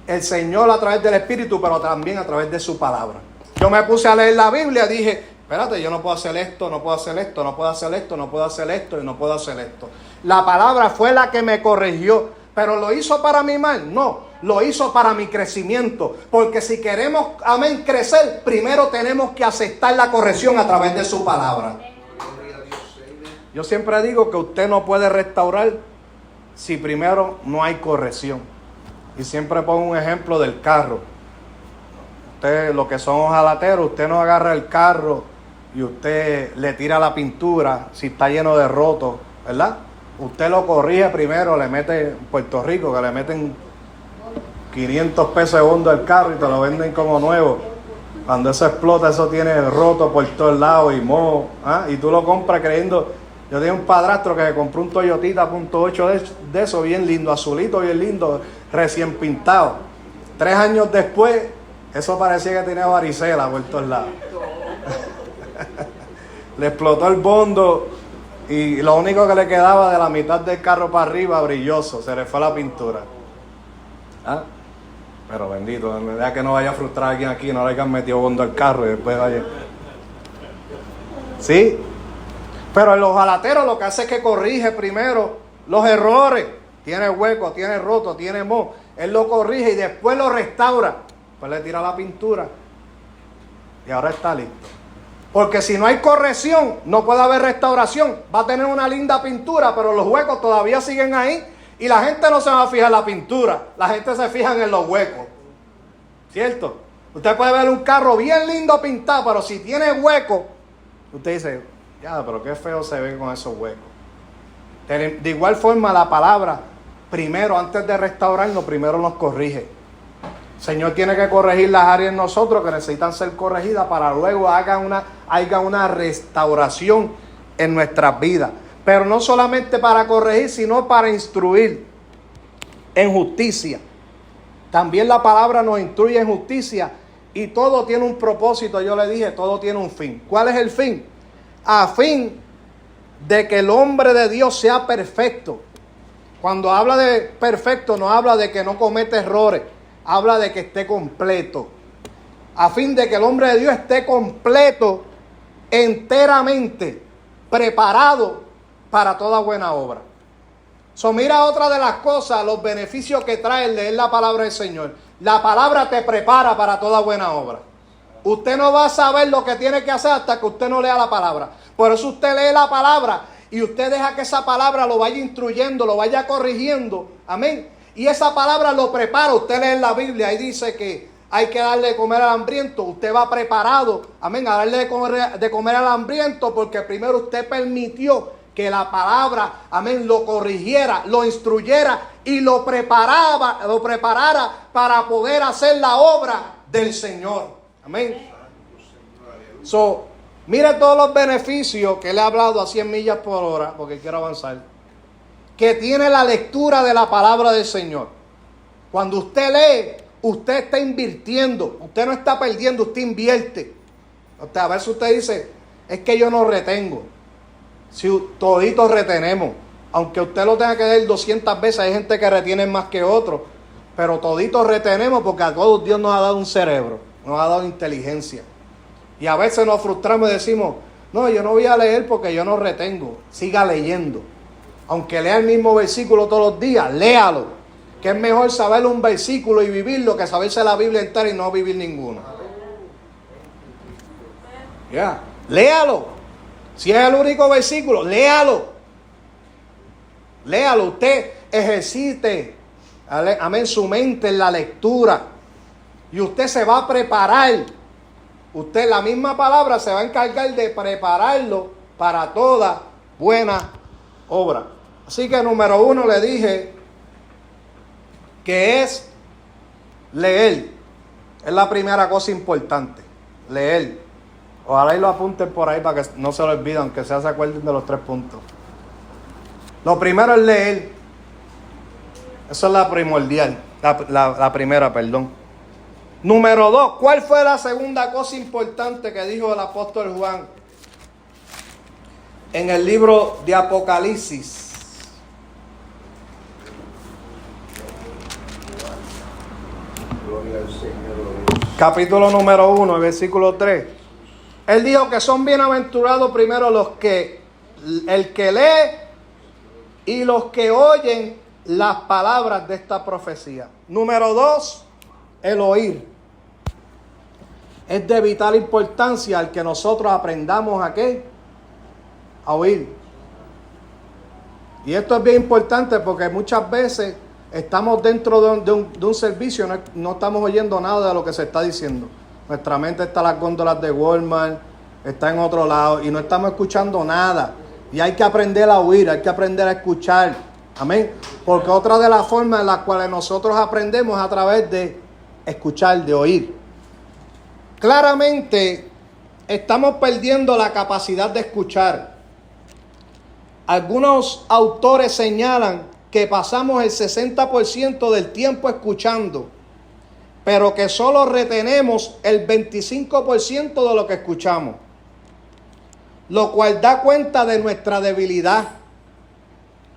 El Señor a través del Espíritu, pero también a través de su palabra. Yo me puse a leer la Biblia y dije, espérate, yo no puedo hacer esto, no puedo hacer esto, no puedo hacer esto, no puedo hacer esto y no puedo hacer esto. La palabra fue la que me corrigió, pero ¿lo hizo para mi mal? No, lo hizo para mi crecimiento. Porque si queremos, amén, crecer, primero tenemos que aceptar la corrección a través de su palabra. Yo siempre digo que usted no puede restaurar si primero no hay corrección. Y siempre pongo un ejemplo del carro. Usted, lo que son ojalateros, usted no agarra el carro y usted le tira la pintura si está lleno de rotos, ¿verdad? Usted lo corrige primero, le mete en Puerto Rico, que le meten 500 pesos de bondo al carro y te lo venden como nuevo. Cuando eso explota, eso tiene roto por todos lados y moho, ¿ah? Y tú lo compras creyendo Yo tenía un padrastro que compró un Toyotita .8 de eso, bien lindo, azulito, bien lindo, recién pintado. 3 años después, eso parecía que tenía varicela por todos lados. Le explotó el bondo y lo único que le quedaba de la mitad del carro para arriba, brilloso, se le fue la pintura. ¿Ah? Pero bendito, en verdad que no vaya a frustrar a alguien aquí, no le hayan metido bondo al carro y después vaya. ¿Sí? Pero el ojalatero lo que hace es que corrige primero los errores. Tiene hueco, tiene roto, tiene moho. Él lo corrige y después lo restaura. Pues le tira la pintura y ahora está listo. Porque si no hay corrección, no puede haber restauración. Va a tener una linda pintura, pero los huecos todavía siguen ahí. Y la gente no se va a fijar en la pintura. La gente se fija en los huecos. ¿Cierto? Usted puede ver un carro bien lindo pintado, pero si tiene huecos, usted dice, ya, pero qué feo se ve con esos huecos. De igual forma, la palabra, primero, antes de restaurarnos, primero nos corrige. El Señor tiene que corregir las áreas en nosotros que necesitan ser corregidas para luego haya una restauración en nuestras vidas. Pero no solamente para corregir, sino para instruir en justicia. También la palabra nos instruye en justicia y todo tiene un propósito. Yo le dije, todo tiene un fin. ¿Cuál es el fin? A fin de que el hombre de Dios sea perfecto. Cuando habla de perfecto, no habla de que no cometa errores. Habla de que esté completo. A fin de que el hombre de Dios esté completo, enteramente preparado para toda buena obra. Mira otra de las cosas, los beneficios que trae el leer la palabra del Señor. La palabra te prepara para toda buena obra. Usted no va a saber lo que tiene que hacer hasta que usted no lea la palabra. Por eso usted lee la palabra y usted deja que esa palabra lo vaya instruyendo, lo vaya corrigiendo. Amén. Y esa palabra lo prepara. Usted lee en la Biblia y dice que hay que darle de comer al hambriento. Usted va preparado, amén, a darle de comer al hambriento porque primero usted permitió que la palabra, amén, lo corrigiera, lo instruyera y lo preparara para poder hacer la obra del Señor. Amén. Mire todos los beneficios que le he hablado a 100 millas por hora, porque quiero avanzar, que tiene la lectura de la palabra del Señor. Cuando usted lee, usted está invirtiendo, usted no está perdiendo, usted invierte. A veces usted dice, es que yo no retengo. Si toditos retenemos, aunque usted lo tenga que leer 200 veces, hay gente que retiene más que otros, pero toditos retenemos porque a todos Dios nos ha dado un cerebro, nos ha dado inteligencia. Y a veces nos frustramos y decimos, no, yo no voy a leer porque yo no retengo. Siga leyendo. Aunque lea el mismo versículo todos los días, léalo. Que es mejor saber un versículo y vivirlo que saberse la Biblia entera y no vivir ninguno. Ya, léalo. Si es el único versículo, léalo. Léalo. Usted ejercite, amén, su mente en la lectura. Y usted se va a preparar. Usted, la misma palabra, se va a encargar de prepararlo para toda buena obra. Así que número 1 le dije que es leer. Es la primera cosa importante. Leer. Ojalá y lo apunten por ahí para que no se lo olviden, aunque sea se acuerden de los 3 puntos. Lo primero es leer. Eso es la primordial. La primera, perdón. Número 2, ¿cuál fue la segunda cosa importante que dijo el apóstol Juan? En el libro de Apocalipsis. Gloria al Señor. Capítulo número 1, versículo 3. Él dijo que son bienaventurados primero el que lee y los que oyen las palabras de esta profecía. Número 2, el oír. Es de vital importancia el que nosotros aprendamos a ¿qué? A oír. Y esto es bien importante porque muchas veces estamos dentro de un servicio y no estamos oyendo nada de lo que se está diciendo. Nuestra mente está en las góndolas de Walmart, está en otro lado y no estamos escuchando nada. Y hay que aprender a oír, hay que aprender a escuchar. Amén. Porque otra de las formas en las cuales nosotros aprendemos es a través de escuchar, de oír. Claramente estamos perdiendo la capacidad de escuchar. Algunos autores señalan que pasamos el 60% del tiempo escuchando, pero que solo retenemos el 25% de lo que escuchamos, lo cual da cuenta de nuestra debilidad.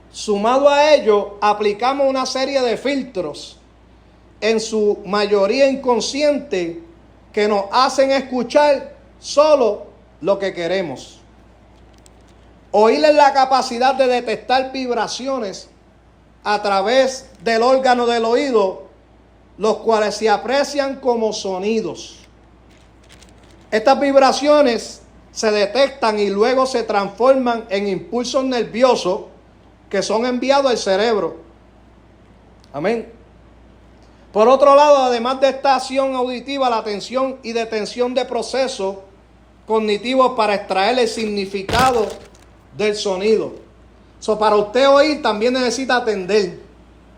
Sumado a ello, aplicamos una serie de filtros, en su mayoría inconsciente, que nos hacen escuchar solo lo que queremos. Oír es la capacidad de detectar vibraciones a través del órgano del oído, los cuales se aprecian como sonidos. Estas vibraciones se detectan y luego se transforman en impulsos nerviosos que son enviados al cerebro. Amén. Por otro lado, además de esta acción auditiva, la atención y detención de procesos cognitivos para extraer el significado del sonido. Para usted oír también necesita atender.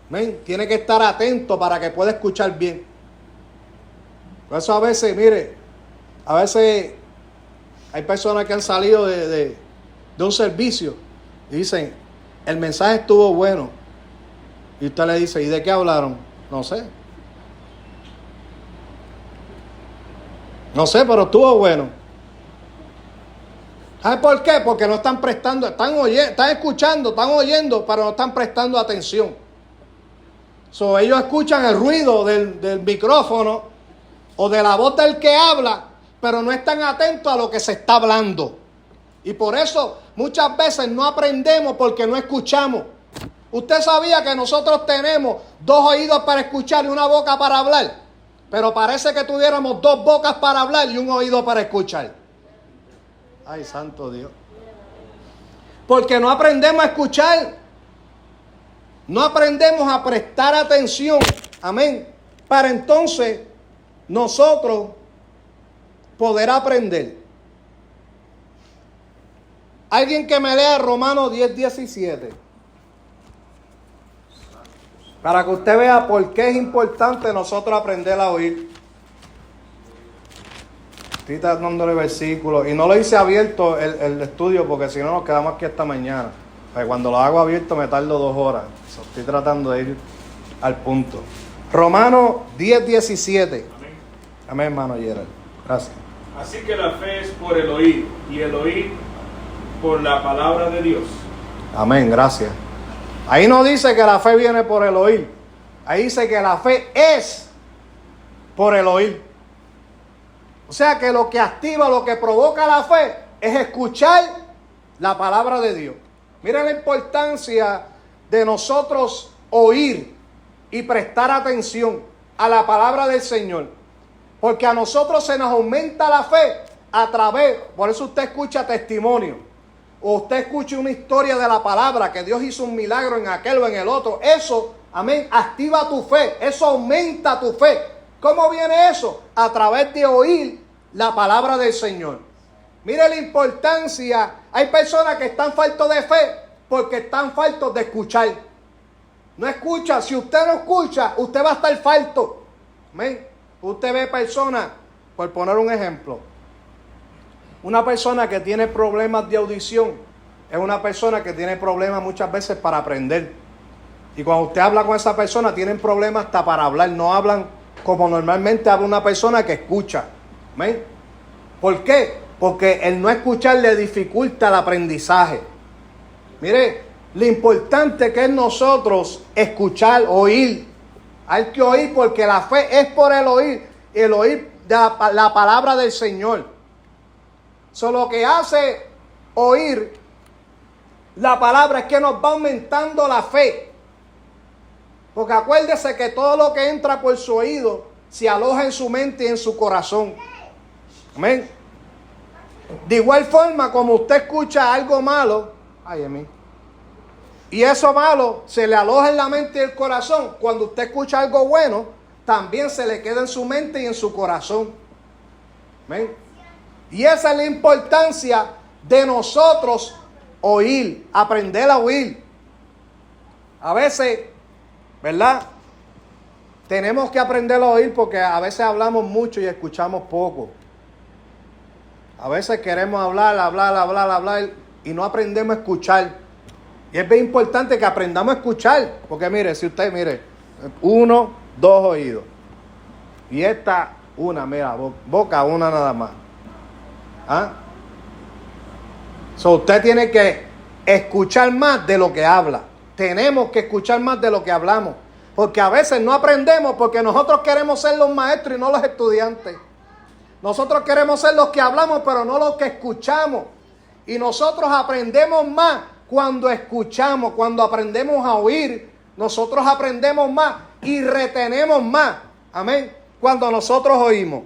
Amén. Tiene que estar atento para que pueda escuchar bien. Por eso a veces, mire, a veces hay personas que han salido de un servicio y dicen, el mensaje estuvo bueno. Y usted le dice, ¿y de qué hablaron? No sé. No sé, pero estuvo bueno. ¿Sabe por qué? Porque no están prestando, están escuchando, están oyendo, pero no están prestando atención. Ellos escuchan el ruido del micrófono o de la voz del que habla, pero no están atentos a lo que se está hablando. Y por eso muchas veces no aprendemos porque no escuchamos. Usted sabía que nosotros tenemos 2 oídos para escuchar y una boca para hablar, pero parece que tuviéramos 2 bocas para hablar y un oído para escuchar. Ay, santo Dios. Porque no aprendemos a escuchar. No aprendemos a prestar atención. Amén. Para entonces nosotros poder aprender. Alguien que me lea Romanos 10:17. Para que usted vea por qué es importante nosotros aprender a oír. Estoy dándole versículos. Y no lo hice abierto el estudio porque si no nos quedamos aquí hasta mañana. Pues cuando lo hago abierto me tardo 2 horas. Estoy tratando de ir al punto. Romanos 10:17. Amén. Amén, hermano Gerald. Gracias. Así que la fe es por el oír, y el oír por la palabra de Dios. Amén, gracias. Ahí no dice que la fe viene por el oír. Ahí dice que la fe es por el oír. O sea que lo que activa, lo que provoca la fe es escuchar la palabra de Dios. Miren la importancia de nosotros oír y prestar atención a la palabra del Señor. Porque a nosotros se nos aumenta la fe a través, por eso usted escucha testimonio, o usted escucha una historia de la palabra, que Dios hizo un milagro en aquel o en el otro. Eso, amén, activa tu fe, eso aumenta tu fe. ¿Cómo viene eso? A través de oír la palabra del Señor. Mire la importancia. Hay personas que están faltos de fe porque están faltos de escuchar. No escucha. Si usted no escucha, usted va a estar falto. Amén. Usted ve personas, por poner un ejemplo, una persona que tiene problemas de audición es una persona que tiene problemas muchas veces para aprender. Y cuando usted habla con esa persona, tienen problemas hasta para hablar. No hablan como normalmente habla una persona que escucha. ¿Amén? ¿Por qué? Porque el no escuchar le dificulta el aprendizaje. Mire, lo importante que es nosotros escuchar, oír. Hay que oír porque la fe es por el oír de la palabra del Señor. Lo que hace oír la palabra es que nos va aumentando la fe. Porque acuérdese que todo lo que entra por su oído se aloja en su mente y en su corazón. Amén. De igual forma, como usted escucha algo malo, ay, a mí, y eso malo se le aloja en la mente y el corazón, cuando usted escucha algo bueno, también se le queda en su mente y en su corazón. Amén. Y esa es la importancia de nosotros oír, aprender a oír. A veces, ¿verdad? Tenemos que aprender a oír porque a veces hablamos mucho y escuchamos poco. A veces queremos hablar y no aprendemos a escuchar. Y es bien importante que aprendamos a escuchar. Porque mire, si usted, mire, 1, 2 oídos. Y esta, una, mira, boca, una nada más. ¿Ah? So, usted tiene que escuchar más de lo que habla. Tenemos que escuchar más de lo que hablamos. Porque a veces no aprendemos porque nosotros queremos ser los maestros y no los estudiantes. Nosotros queremos ser los que hablamos, pero no los que escuchamos. Y nosotros aprendemos más cuando escuchamos, cuando aprendemos a oír. Nosotros aprendemos más y retenemos más. Amén. Cuando nosotros oímos.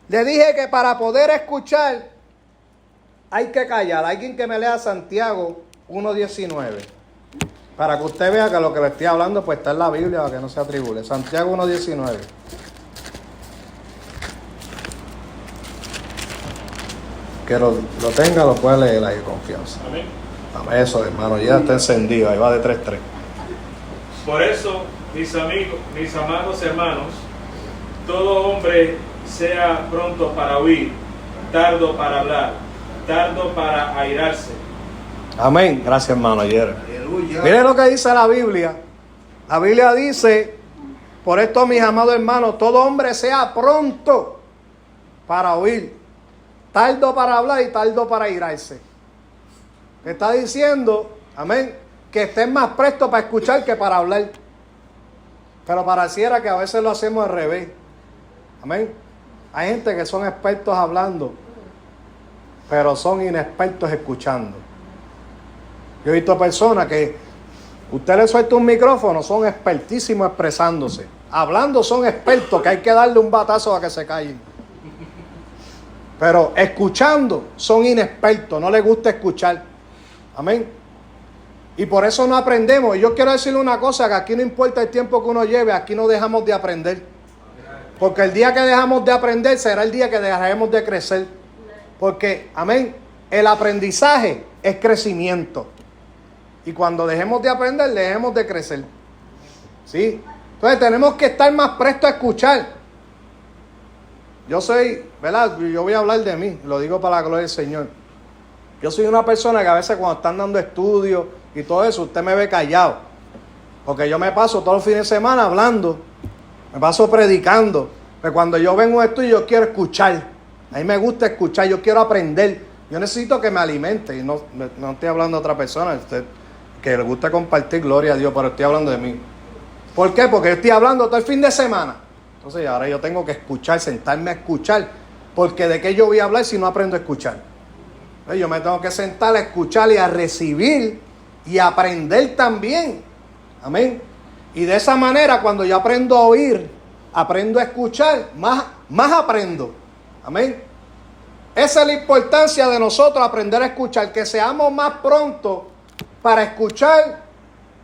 Le dije que para poder escuchar hay que callar. Alguien que me lea Santiago 1:19. Para que usted vea que lo que le estoy hablando pues está en la Biblia, para que no se atribule. Santiago 1:19. Que lo tenga, lo puede leer ahí, confianza. Amén. Eso, hermano, ya está encendido. Ahí va de 3:3. Por eso, mis amigos, mis amados hermanos, todo hombre sea pronto para oír, tardo para hablar, tardo para airarse. Amén. Gracias, hermano. Ayer. Aleluya. Miren lo que dice la Biblia. La Biblia dice, por esto, mis amados hermanos, todo hombre sea pronto para oír, tardo para hablar y tardo para airarse. Está diciendo, amén, que estén más prestos para escuchar que para hablar. Pero pareciera que a veces lo hacemos al revés. Amén. Hay gente que son expertos hablando, pero son inexpertos escuchando. Yo he visto personas que usted le suelta un micrófono, son expertísimos expresándose. Hablando son expertos, que hay que darle un batazo a que se callen. Pero escuchando son inexpertos, no les gusta escuchar. Amén. Y por eso no aprendemos. Y yo quiero decirle una cosa, que aquí no importa el tiempo que uno lleve, aquí no dejamos de aprender. Porque el día que dejamos de aprender será el día que dejaremos de crecer. Porque, amén, el aprendizaje es crecimiento. Y cuando dejemos de aprender, dejemos de crecer. ¿Sí? Entonces tenemos que estar más prestos a escuchar. Yo soy, ¿verdad? Yo voy a hablar de mí, lo digo para la gloria del Señor. Yo soy una persona que a veces cuando están dando estudios y todo eso, usted me ve callado. Porque yo me paso todos los fines de semana hablando, me paso predicando. Pero cuando yo vengo a un estudio, yo quiero escuchar. A mí me gusta escuchar, yo quiero aprender. Yo necesito que me alimente. Y no estoy hablando de otra persona, usted que le gusta compartir, gloria a Dios, pero estoy hablando de mí. ¿Por qué? Porque yo estoy hablando todo el fin de semana. Entonces ahora yo tengo que escuchar, sentarme a escuchar. Porque ¿de qué yo voy a hablar si no aprendo a escuchar? Yo me tengo que sentar a escuchar y a recibir y a aprender también. Amén. Y de esa manera, cuando yo aprendo a oír, aprendo a escuchar, más aprendo. Amén. Esa es la importancia de nosotros, aprender a escuchar. Que seamos más prontos para escuchar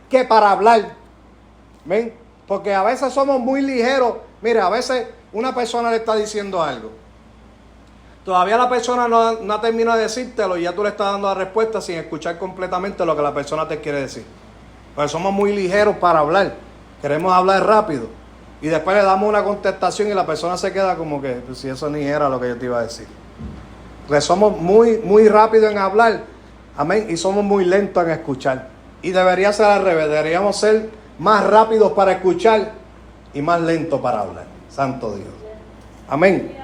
que para hablar. Amén. Porque a veces somos muy ligeros. Mire, a veces una persona le está diciendo algo. Todavía la persona no ha terminado de decírtelo y ya tú le estás dando la respuesta sin escuchar completamente lo que la persona te quiere decir. Porque somos muy ligeros para hablar. Queremos hablar rápido. Y después le damos una contestación y la persona se queda como que, pues, si eso ni era lo que yo te iba a decir. Porque somos muy rápidos en hablar. Amén. Y somos muy lentos en escuchar. Y debería ser al revés. Deberíamos ser más rápidos para escuchar y más lentos para hablar. Santo Dios. Amén.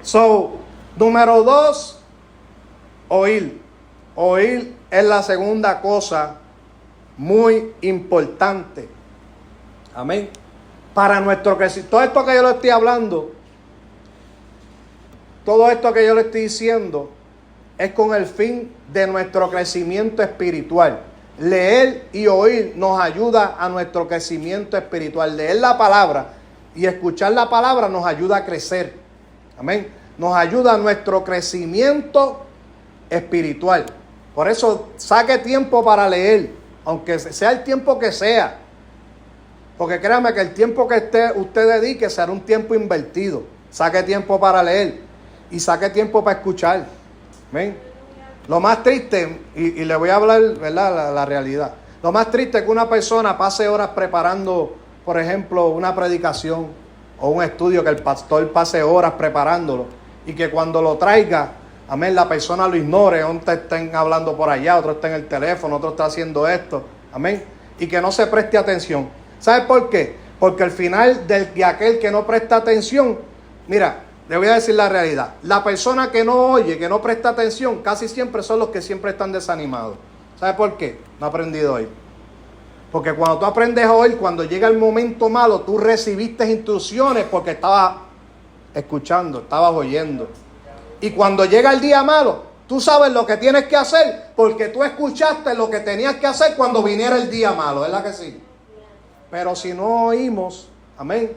So, número 2, oír. Oír es la segunda cosa muy importante. Amén. Para nuestro crecimiento. Todo esto que yo le estoy hablando, todo esto que yo le estoy diciendo, es con el fin de nuestro crecimiento espiritual. Leer y oír nos ayuda a nuestro crecimiento espiritual. Leer la palabra y escuchar la palabra nos ayuda a crecer. Amén. Nos ayuda a nuestro crecimiento espiritual. Por eso saque tiempo para leer, aunque sea el tiempo que sea. Porque créame que el tiempo que usted dedique será un tiempo invertido. Saque tiempo para leer y saque tiempo para escuchar. Amén. Lo más triste, y le voy a hablar, ¿verdad?, la realidad. Lo más triste es que una persona pase horas preparando, por ejemplo, una predicación o un estudio, que el pastor pase horas preparándolo y que cuando lo traiga amén, la persona lo ignore, uno estén hablando por allá, otro está en el teléfono, otro está haciendo esto, amén, y que no se preste atención. ¿Sabe por qué? Porque al final de aquel que no presta atención, mira, le voy a decir la realidad, la persona que no oye, que no presta atención, casi siempre son los que siempre están desanimados. ¿Sabe por qué? No ha aprendido a oír. Porque cuando tú aprendes a oír, cuando llega el momento malo, tú recibiste instrucciones porque estabas escuchando, estabas oyendo. Y cuando llega el día malo, tú sabes lo que tienes que hacer porque tú escuchaste lo que tenías que hacer cuando viniera el día malo, ¿verdad que sí? Pero si no oímos, amén,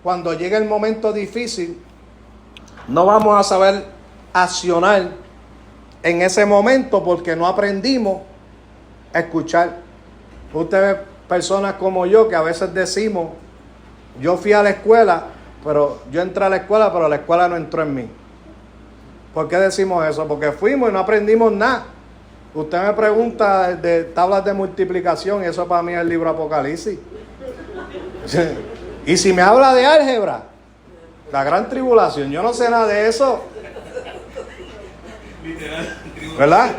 cuando llegue el momento difícil, no vamos a saber accionar en ese momento porque no aprendimos a escuchar. Usted ve personas como yo que a veces decimos, yo fui a la escuela, pero yo entré a la escuela, pero la escuela no entró en mí. ¿Por qué decimos eso? Porque fuimos y no aprendimos nada. Usted me pregunta de tablas de multiplicación y eso para mí es el libro Apocalipsis. Y si me habla de álgebra, la gran tribulación, yo no sé nada de eso. ¿Verdad?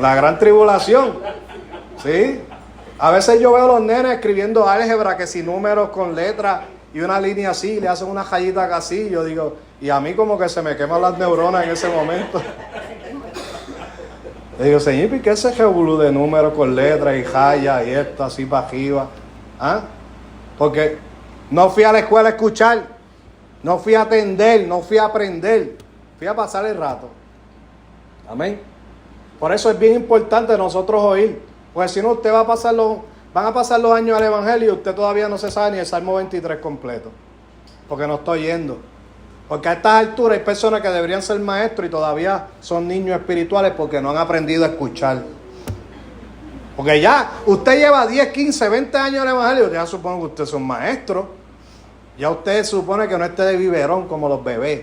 La gran tribulación. ¿Sí? A veces yo veo a los nenes escribiendo álgebra, que si números con letras y una línea así, le hacen una rayita así, yo digo, y a mí como que se me queman las neuronas en ese momento. Le digo, señor, ¿y qué es ese revolú de números con letras y rayas y esto así para arriba? ¿Ah? Porque no fui a la escuela a escuchar, no fui a atender, no fui a aprender, fui a pasar el rato. Amén. Por eso es bien importante nosotros oír, pues si no usted van a pasar los años al Evangelio y usted todavía no se sabe ni el Salmo 23 completo, porque no está oyendo. Porque a estas alturas hay personas que deberían ser maestros y todavía son niños espirituales porque no han aprendido a escuchar. Porque ya usted lleva 10, 15, 20 años en el Evangelio, ya supone que usted es un maestro. Ya usted supone que no esté de biberón como los bebés.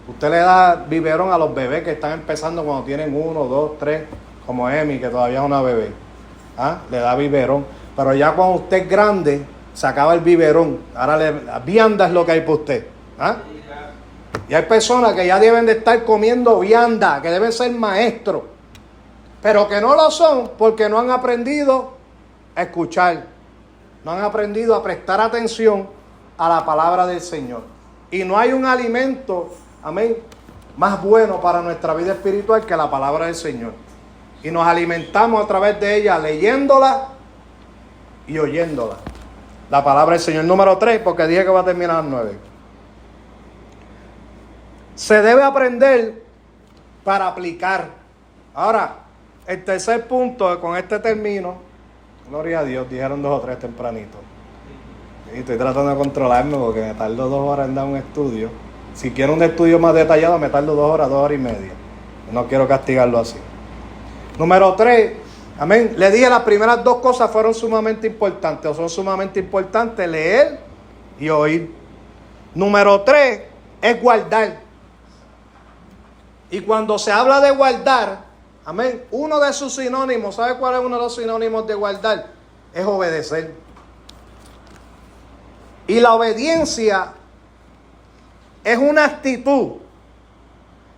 Usted le da biberón a los bebés que están empezando cuando tienen 1, 2, 3, como Emi, que todavía es una bebé. ¿Ah? Le da biberón. Pero ya cuando usted es grande, se acaba el biberón. Ahora vianda es lo que hay para usted. ¿Ah? Y hay personas que ya deben de estar comiendo vianda, que deben ser maestros, pero que no lo son porque no han aprendido a escuchar, no han aprendido a prestar atención a la palabra del Señor. Y no hay un alimento, amén, más bueno para nuestra vida espiritual que la palabra del Señor. Y nos alimentamos a través de ella, leyéndola y oyéndola. La palabra del Señor. Número 3, porque dije que va a terminar a las 9. Se debe aprender para aplicar. Ahora, el tercer punto, con este término, gloria a Dios, dijeron 2 o 3 tempranito. Y estoy tratando de controlarme porque me tardo 2 horas en dar un estudio. Si quiero un estudio más detallado, me tardo 2 horas, 2 horas y media. No quiero castigarlo así. Número 3, amén. Le dije las primeras 2 cosas fueron sumamente importantes, o son sumamente importantes, leer y oír. Número 3 es guardar. Y cuando se habla de guardar, amén, uno de sus sinónimos, ¿sabe cuál es uno de los sinónimos de guardar? Es obedecer. Y la obediencia es una actitud.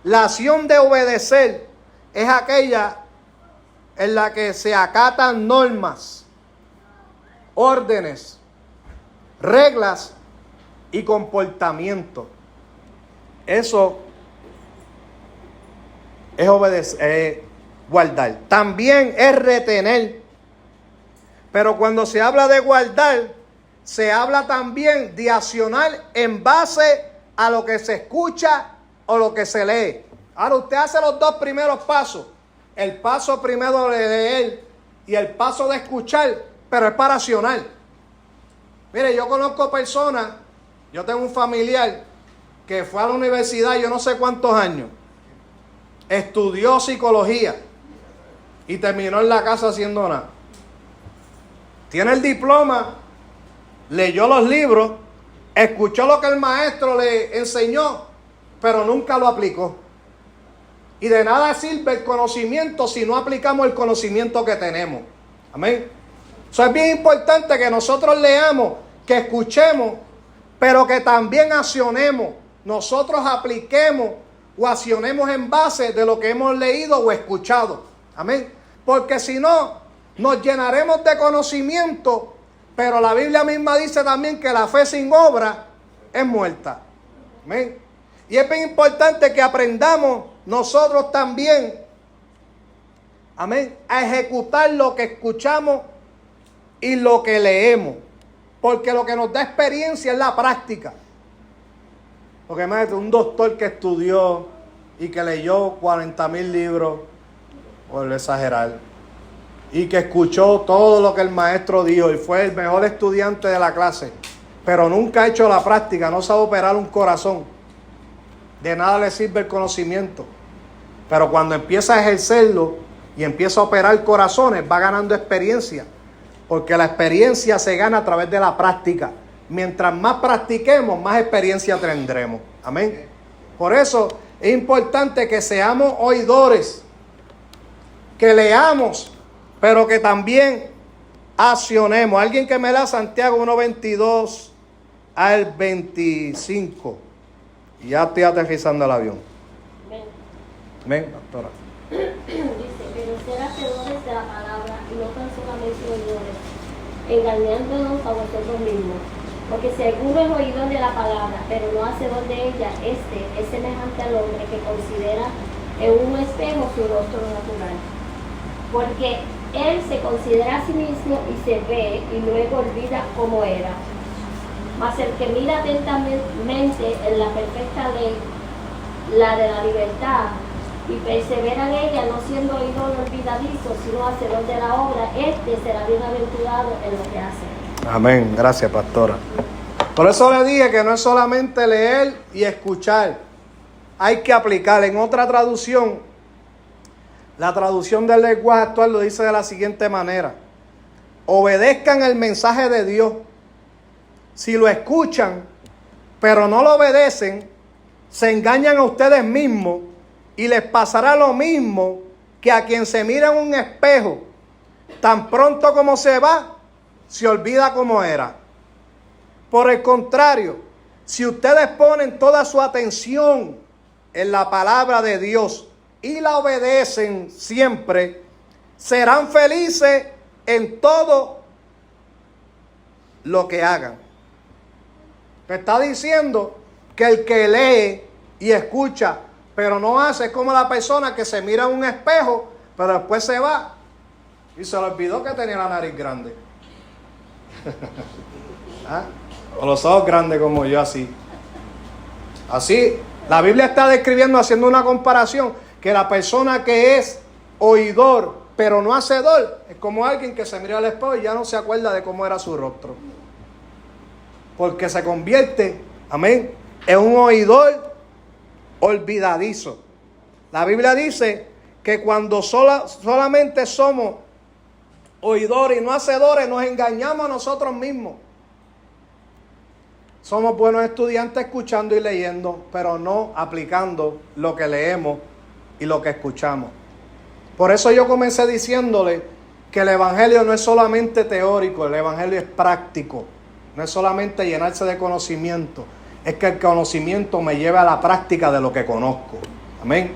La acción de obedecer es aquella en la que se acatan normas, órdenes, reglas y comportamiento. Eso es obedecer, guardar. También es retener. Pero cuando se habla de guardar, se habla también de accionar en base a lo que se escucha o lo que se lee. Ahora usted hace los 2 primeros pasos. El paso primero de leer y el paso de escuchar, pero es para accionar. Mire, yo conozco personas, yo tengo un familiar que fue a la universidad yo no sé cuántos años. Estudió psicología y terminó en la casa haciendo nada. Tiene el diploma, leyó los libros, escuchó lo que el maestro le enseñó, pero nunca lo aplicó. Y de nada sirve el conocimiento si no aplicamos el conocimiento que tenemos. Amén. Eso es bien importante que nosotros leamos, que escuchemos, pero que también accionemos. Nosotros apliquemos o accionemos en base de lo que hemos leído o escuchado. Amén. Porque si no, nos llenaremos de conocimiento, pero la Biblia misma dice también que la fe sin obra es muerta. Amén. Y es bien importante que aprendamos nosotros también, amén, a ejecutar lo que escuchamos y lo que leemos. Porque lo que nos da experiencia es la práctica. Porque imagínate, un doctor que estudió y que leyó 40,000 libros, por exagerar, y que escuchó todo lo que el maestro dijo y fue el mejor estudiante de la clase, pero nunca ha hecho la práctica, no sabe operar un corazón. De nada le sirve el conocimiento. Pero cuando empieza a ejercerlo y empieza a operar corazones, va ganando experiencia. Porque la experiencia se gana a través de la práctica. Mientras más practiquemos, más experiencia tendremos. Amén. Por eso es importante que seamos oidores, que leamos, pero que también accionemos. Alguien que me lea Santiago 1:22 al 25. Y ya estoy aterrizando el avión. Amén, doctora. Dice, pero ser hacedores de la palabra y no tan solamente oidores, engañándonos a vosotros mismos. Porque si alguno es oidor de la palabra, pero no hacedor de ella, este es semejante al hombre que considera en un espejo su rostro natural. Porque él se considera a sí mismo y se ve y luego olvida cómo era. Mas el que mira atentamente en la perfecta ley, la de la libertad, y persevera en ella, no siendo oidor olvidadizo, sino hacedor de la obra, este será bienaventurado en lo que hace. Amén, gracias pastora. Por eso le dije que no es solamente leer y escuchar, hay que aplicar. En otra traducción, la traducción del lenguaje actual lo dice de la siguiente manera: obedezcan el mensaje de Dios. Si lo escuchan, pero no lo obedecen, se engañan a ustedes mismos y les pasará lo mismo que a quien se mira en un espejo. Tan pronto como se va, se olvida cómo era. Por el contrario, si ustedes ponen toda su atención en la palabra de Dios y la obedecen siempre, serán felices en todo lo que hagan. Te está diciendo que el que lee y escucha, pero no hace, es como la persona que se mira en un espejo, pero después se va y se le olvidó que tenía la nariz grande. ¿Ah? O los ojos grandes como yo, así. Así, la Biblia está describiendo, haciendo una comparación, que la persona que es oidor, pero no hacedor, es como alguien que se mira al espejo y ya no se acuerda de cómo era su rostro. Porque se convierte, amén, en un oidor olvidadizo. La Biblia dice que cuando solamente somos oidores y no hacedores, nos engañamos a nosotros mismos. Somos buenos estudiantes escuchando y leyendo, pero no aplicando lo que leemos y lo que escuchamos. Por eso yo comencé diciéndole que el Evangelio no es solamente teórico, el Evangelio es práctico. No es solamente llenarse de conocimiento, es que el conocimiento me lleva a la práctica de lo que conozco. Amén.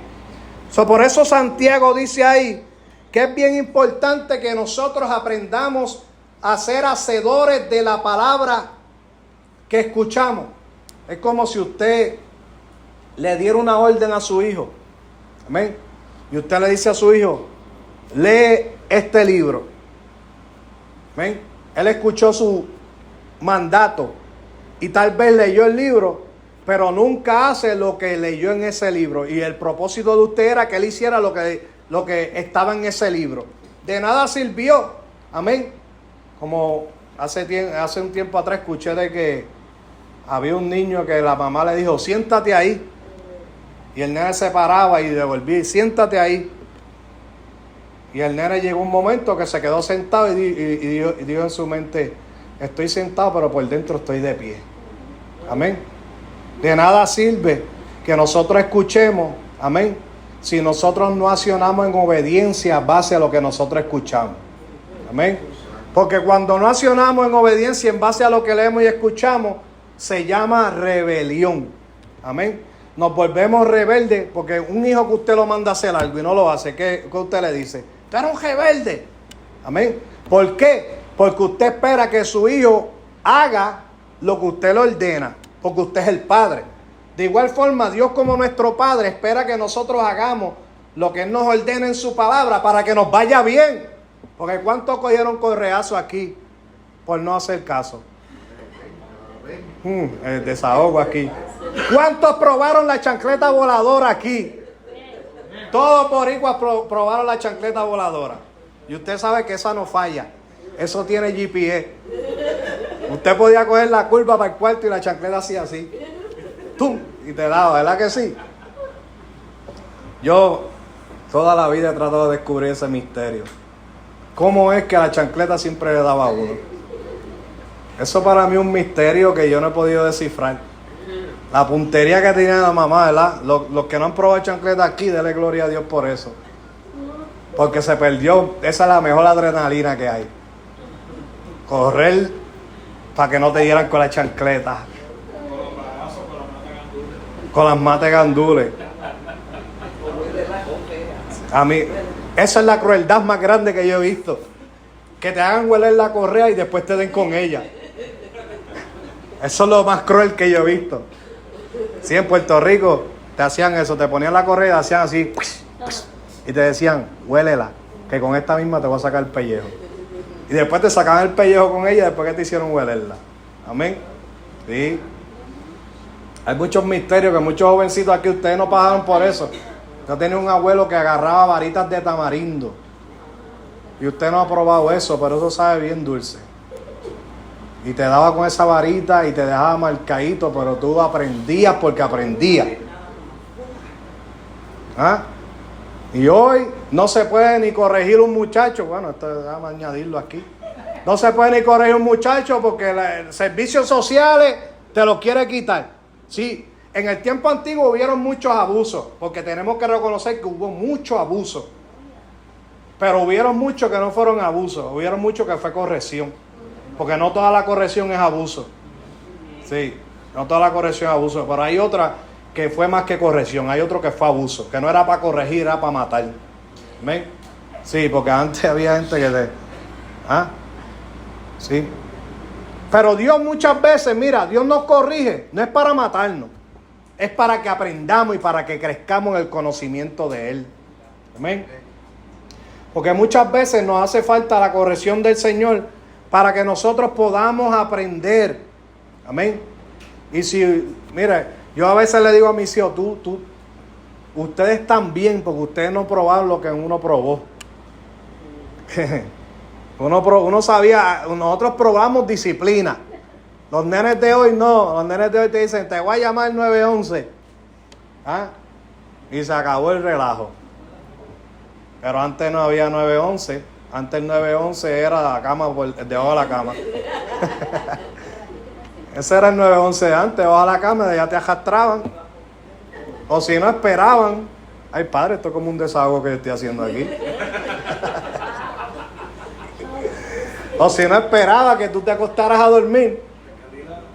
Por eso Santiago dice ahí que es bien importante que nosotros aprendamos a ser hacedores de la palabra que escuchamos. Es como si usted le diera una orden a su hijo. Amén. Y usted le dice a su hijo, lee este libro. Amén. Él escuchó su mandato y tal vez leyó el libro, pero nunca hace lo que leyó en ese libro. Y el propósito de usted era que él hiciera lo que estaba en ese libro. De nada sirvió. Amén. Como hace un tiempo atrás escuché de que había un niño que la mamá le dijo, siéntate ahí. Y el nene se paraba y devolvía, siéntate ahí. Y el nene llegó un momento que se quedó sentado y dijo en su mente, estoy sentado, pero por dentro estoy de pie. Amén. De nada sirve que nosotros escuchemos, amén, si nosotros no accionamos en obediencia a base a lo que nosotros escuchamos. Amén. Porque cuando no accionamos en obediencia en base a lo que leemos y escuchamos, se llama rebelión. Amén. nos volvemos rebeldes, porque un hijo que usted lo manda a hacer algo y no lo hace, ¿qué usted le dice? Tú eres un rebelde. Amén. ¿Por qué? Porque usted espera que su hijo haga lo que usted le ordena, porque usted es el padre. De igual forma, Dios como nuestro Padre espera que nosotros hagamos lo que Él nos ordena en su palabra para que nos vaya bien. Porque ¿cuántos cogieron correazo aquí por no hacer caso? El desahogo aquí. ¿Cuántos probaron la chancleta voladora aquí? Todos por igual probaron la chancleta voladora. Y usted sabe que esa no falla. Eso tiene GPS. Usted podía coger la curva para el cuarto y la chancleta hacía así. ¡Tum! Y te daba, ¿verdad que sí? Yo toda la vida he tratado de descubrir ese misterio. ¿Cómo es que la chancleta siempre le daba a uno? Eso para mí es un misterio que yo no he podido descifrar. La puntería que tenía la mamá, ¿verdad? Los que no han probado chancleta aquí, denle gloria a Dios por eso. Porque se perdió. Esa es la mejor adrenalina que hay. Correr para que no te dieran con la chancleta. Con las mates gandules. A mí, esa es la crueldad más grande que yo he visto. Que te hagan hueler la correa y después te den con ella. Eso es lo más cruel que yo he visto. Sí, en Puerto Rico te hacían eso, te ponían la correa y hacían así. Y te decían, huélela, que con esta misma te voy a sacar el pellejo. Y después te sacaban el pellejo con ella después que te hicieron huelerla. Amén. Sí. Hay muchos misterios que muchos jovencitos aquí, ustedes no pasaron por eso. Yo tenía un abuelo que agarraba varitas de tamarindo. Y usted no ha probado eso, pero eso sabe bien dulce. Y te daba con esa varita y te dejaba marcadito, pero tú aprendías porque aprendías. ¿Ah? Y hoy no se puede ni corregir un muchacho. Bueno, esto déjame añadirlo aquí. No se puede ni corregir un muchacho porque los servicios sociales te lo quiere quitar. Sí, en el tiempo antiguo hubieron muchos abusos, porque tenemos que reconocer que hubo mucho abuso. Pero hubieron muchos que no fueron abusos, hubieron muchos que fue corrección. Porque no toda la corrección es abuso. Sí, no toda la corrección es abuso, pero hay otra que fue más que corrección, hay otro que fue abuso, que no era para corregir, era para matar. ¿Ven? Sí, porque antes había gente que te... ¿Ah? Sí. Pero Dios muchas veces, mira, Dios nos corrige, no es para matarnos, es para que aprendamos y para que crezcamos en el conocimiento de Él. Amén. Porque muchas veces nos hace falta la corrección del Señor para que nosotros podamos aprender. Amén. Y si, mira, yo a veces le digo a mis hijos, ustedes están bien porque ustedes no probaron lo que uno probó. Uno sabía, nosotros probamos disciplina. Los nenes de hoy no, los nenes de hoy te dicen, te voy a llamar 911. ¿Ah? Y se acabó el relajo. Pero antes no había 911. Antes el 911 era la cama, debajo de la cama. Ese era el 911 de antes, debajo de la cama, ya te arrastraban. O si no esperaban. Ay, padre, esto es como un desahogo que yo estoy haciendo aquí. O si no esperaba que tú te acostaras a dormir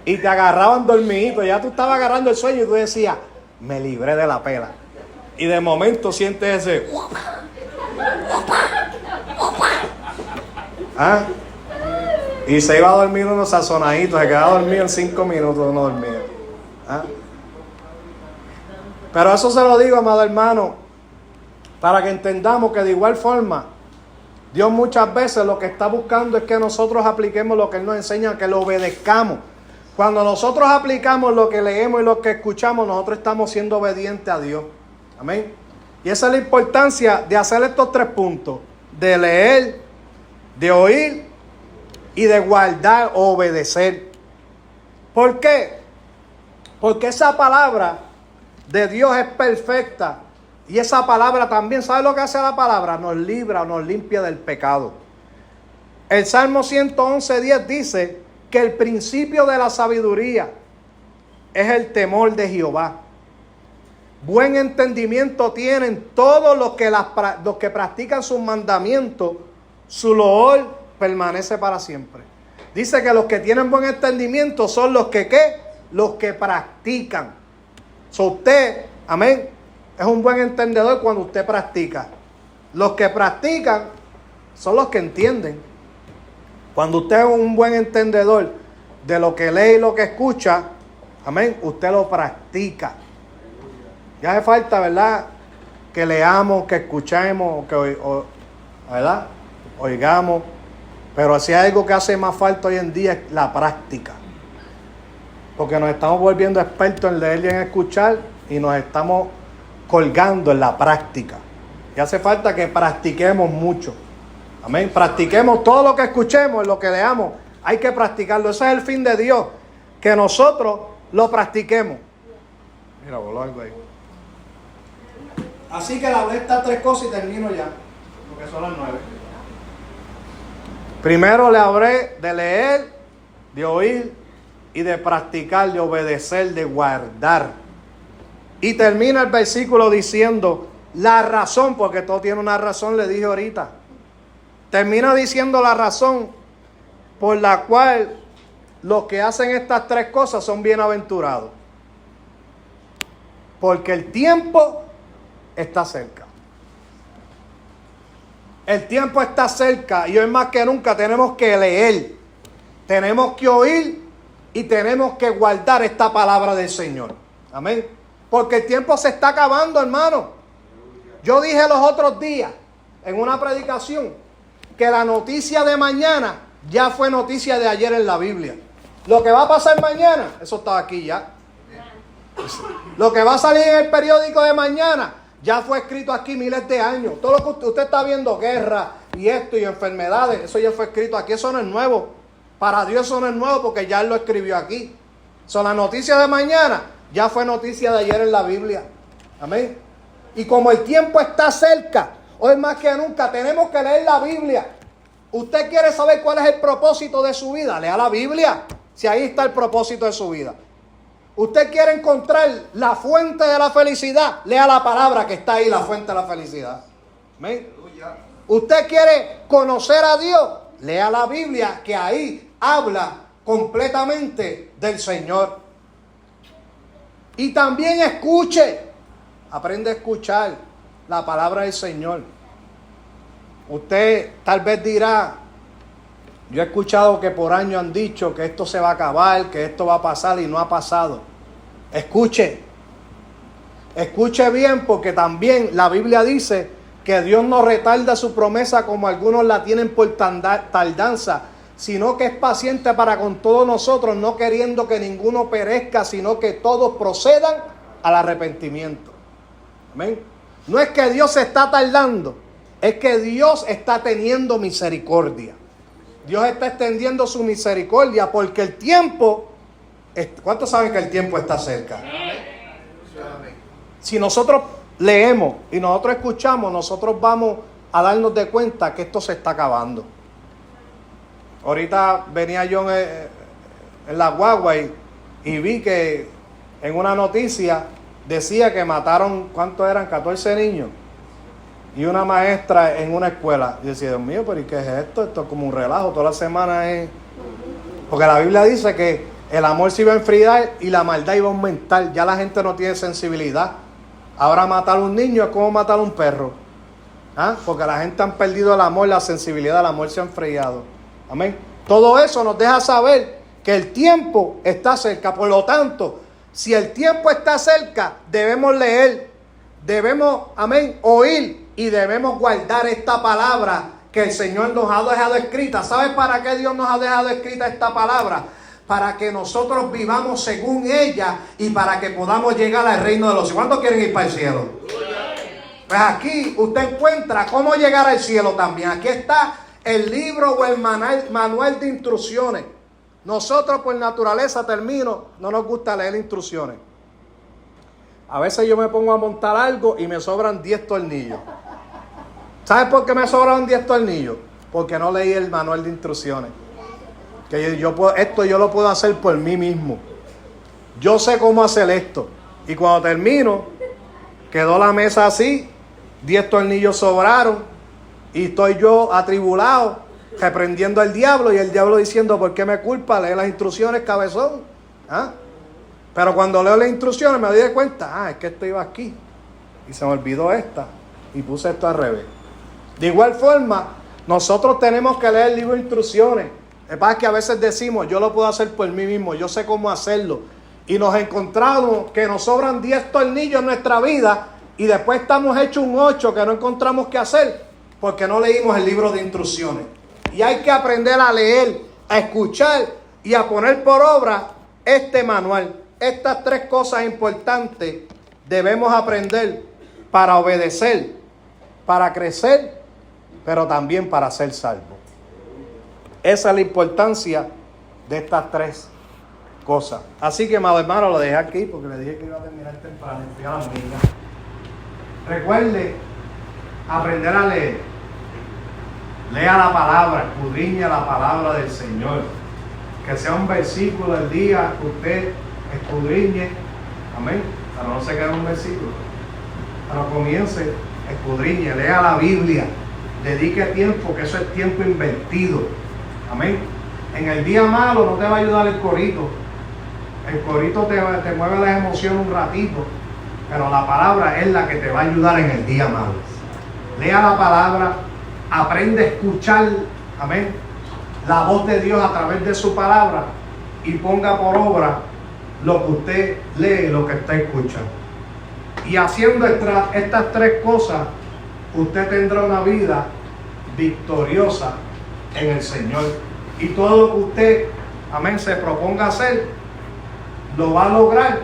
y te agarraban dormidito, ya tú estabas agarrando el sueño y tú decías, me libré de la pela. Y de momento sientes ese... ¿Ah? Y se iba a dormir unos sazonaditos, se quedaba dormido en 5 minutos, uno dormía. ¿Ah? Pero eso se lo digo, amado hermano, para que entendamos que de igual forma, Dios muchas veces lo que está buscando es que nosotros apliquemos lo que Él nos enseña, que lo obedezcamos. Cuando nosotros aplicamos lo que leemos y lo que escuchamos, nosotros estamos siendo obedientes a Dios. Amén. Y esa es la importancia de hacer estos 3 puntos. De leer, de oír y de guardar o obedecer. ¿Por qué? Porque esa palabra de Dios es perfecta. Y esa palabra también, ¿sabe lo que hace la palabra? Nos libra, nos limpia del pecado. El Salmo 111:10 dice que el principio de la sabiduría es el temor de Jehová. Buen entendimiento tienen todos los que practican sus mandamientos, su loor permanece para siempre. Dice que los que tienen buen entendimiento son los que ¿qué? Los que practican. So usted, amén, es un buen entendedor cuando usted practica. Los que practican son los que entienden. Cuando usted es un buen entendedor de lo que lee y lo que escucha, amén, usted lo practica. Ya hace falta, ¿verdad?, que leamos, que escuchemos, ¿verdad?, oigamos. Pero si hay algo que hace más falta hoy en día es la práctica. Porque nos estamos volviendo expertos en leer y en escuchar y nos estamos colgando en la práctica. Y hace falta que practiquemos mucho. Amén. Practiquemos todo lo que escuchemos, lo que leamos. Hay que practicarlo. Ese es el fin de Dios. Que nosotros lo practiquemos. Mira, voló algo ahí. Así que le hablé estas 3 cosas y termino ya. Porque son las 9. Primero le hablé de leer, de oír y de practicar, de obedecer, de guardar. Y termina el versículo diciendo la razón, porque todo tiene una razón, le dije ahorita. Termina diciendo la razón por la cual los que hacen estas 3 cosas son bienaventurados. Porque el tiempo está cerca. El tiempo está cerca y hoy más que nunca tenemos que leer, tenemos que oír y tenemos que guardar esta palabra del Señor. Amén. Porque el tiempo se está acabando, hermano. Yo dije los otros días en una predicación que la noticia de mañana ya fue noticia de ayer en la Biblia. Lo que va a pasar mañana, eso estaba aquí ya. Lo que va a salir en el periódico de mañana ya fue escrito aquí miles de años. Todo lo que usted está viendo, guerra y esto y enfermedades, eso ya fue escrito aquí. Eso no es nuevo. Para Dios eso no es nuevo porque ya Él lo escribió aquí. La noticia de mañana ya fue noticia de ayer en la Biblia. Amén. Y como el tiempo está cerca, hoy más que nunca tenemos que leer la Biblia. ¿Usted quiere saber cuál es el propósito de su vida? Lea la Biblia. Si ahí está el propósito de su vida. ¿Usted quiere encontrar la fuente de la felicidad? Lea la palabra que está ahí, la fuente de la felicidad. ¿Amén? ¿Usted quiere conocer a Dios? Lea la Biblia, que ahí habla completamente del Señor. Y también escuche. Aprende a escuchar la palabra del Señor. Usted tal vez dirá, yo he escuchado que por años han dicho que esto se va a acabar, que esto va a pasar y no ha pasado. Escuche. Escuche bien, porque también la Biblia dice que Dios no retarda su promesa como algunos la tienen por tardanza, sino que es paciente para con todos nosotros, no queriendo que ninguno perezca, sino que todos procedan al arrepentimiento. Amén. No es que Dios se está tardando, es que Dios está teniendo misericordia. Dios está extendiendo su misericordia porque el tiempo, ¿cuántos saben que el tiempo está cerca? Si nosotros leemos y nosotros escuchamos, nosotros vamos a darnos de cuenta que esto se está acabando. Ahorita venía yo en la guagua y vi que en una noticia decía que mataron, ¿cuántos eran? 14 niños. Y una maestra en una escuela. Y decía, Dios mío, pero ¿y qué es esto? Esto es como un relajo, toda la semana es... Porque la Biblia dice que el amor se iba a enfriar y la maldad iba a aumentar. Ya la gente no tiene sensibilidad. Ahora matar a un niño es como matar a un perro. ¿Ah? Porque la gente ha perdido el amor, la sensibilidad, el amor se ha enfriado. Amén. Todo eso nos deja saber que el tiempo está cerca. Por lo tanto, si el tiempo está cerca, debemos leer, debemos, amén, oír y debemos guardar esta palabra que el Señor nos ha dejado escrita. ¿Sabe para qué Dios nos ha dejado escrita esta palabra? Para que nosotros vivamos según ella y para que podamos llegar al reino de los cielos. ¿Cuántos quieren ir para el cielo? Pues aquí usted encuentra cómo llegar al cielo también. Aquí está el libro o el manual de instrucciones. Nosotros por naturaleza, no nos gusta leer instrucciones. A veces yo me pongo a montar algo y me sobran 10 tornillos. ¿Sabes por qué me sobraron 10 tornillos? Porque no leí el manual de instrucciones. Que esto yo lo puedo hacer por mí mismo. Yo sé cómo hacer esto. Y cuando termino, quedó la mesa así, 10 tornillos sobraron y estoy yo atribulado, reprendiendo al diablo y el diablo diciendo, ¿por qué me culpa? Lee las instrucciones, cabezón. ¿Ah? Pero cuando leo las instrucciones me doy cuenta, es que esto iba aquí. Y se me olvidó esta. Y puse esto al revés. De igual forma, nosotros tenemos que leer el libro de instrucciones. Es para que a veces decimos, yo lo puedo hacer por mí mismo, yo sé cómo hacerlo. Y nos encontramos que nos sobran 10 tornillos en nuestra vida y después estamos hechos un 8 que no encontramos qué hacer porque no leímos el libro de instrucciones. Y hay que aprender a leer, a escuchar y a poner por obra este manual. Estas 3 cosas importantes debemos aprender para obedecer, para crecer, pero también para ser salvos. Esa es la importancia de estas 3 cosas. Así que, amado hermano, lo dejé aquí porque le dije que iba a terminar temprano. Fui a la amiga. Recuerde aprender a leer. Lea la palabra, escudriñe la palabra del Señor. Que sea un versículo del día que usted escudriñe. Amén. Pero no se quede en un versículo. Pero comience, escudriñe, lea la Biblia. Dedique tiempo, que eso es tiempo invertido. Amén. En el día malo no te va a ayudar el corito. El corito te mueve las emociones un ratito, pero la palabra es la que te va a ayudar en el día malo. Lea la palabra, aprende a escuchar, amén, la voz de Dios a través de su palabra y ponga por obra lo que usted lee, lo que está escuchando. Y haciendo estas 3 cosas, usted tendrá una vida victoriosa en el Señor. Y todo lo que usted, amén, se proponga hacer, lo va a lograr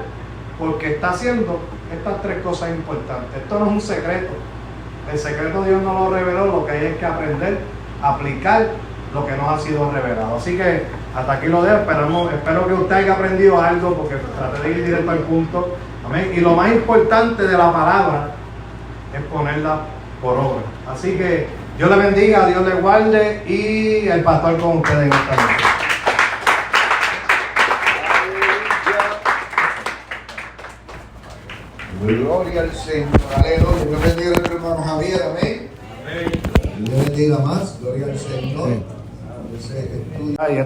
porque está haciendo estas 3 cosas importantes. Esto no es un secreto. El secreto Dios no lo reveló, lo que hay es que aprender a aplicar lo que nos ha sido revelado. Así que hasta aquí lo dejo. Espero que usted haya aprendido algo porque traté de ir directo al punto. Amén. Y lo más importante de la palabra es ponerla por obra. Así que Dios le bendiga, Dios le guarde y el pastor con ustedes en esta noche. Gloria al Señor. Aleluya. Dios bendiga a nuestro hermano Javier. Amén. Dios bendiga más. Gloria al Señor. Ay,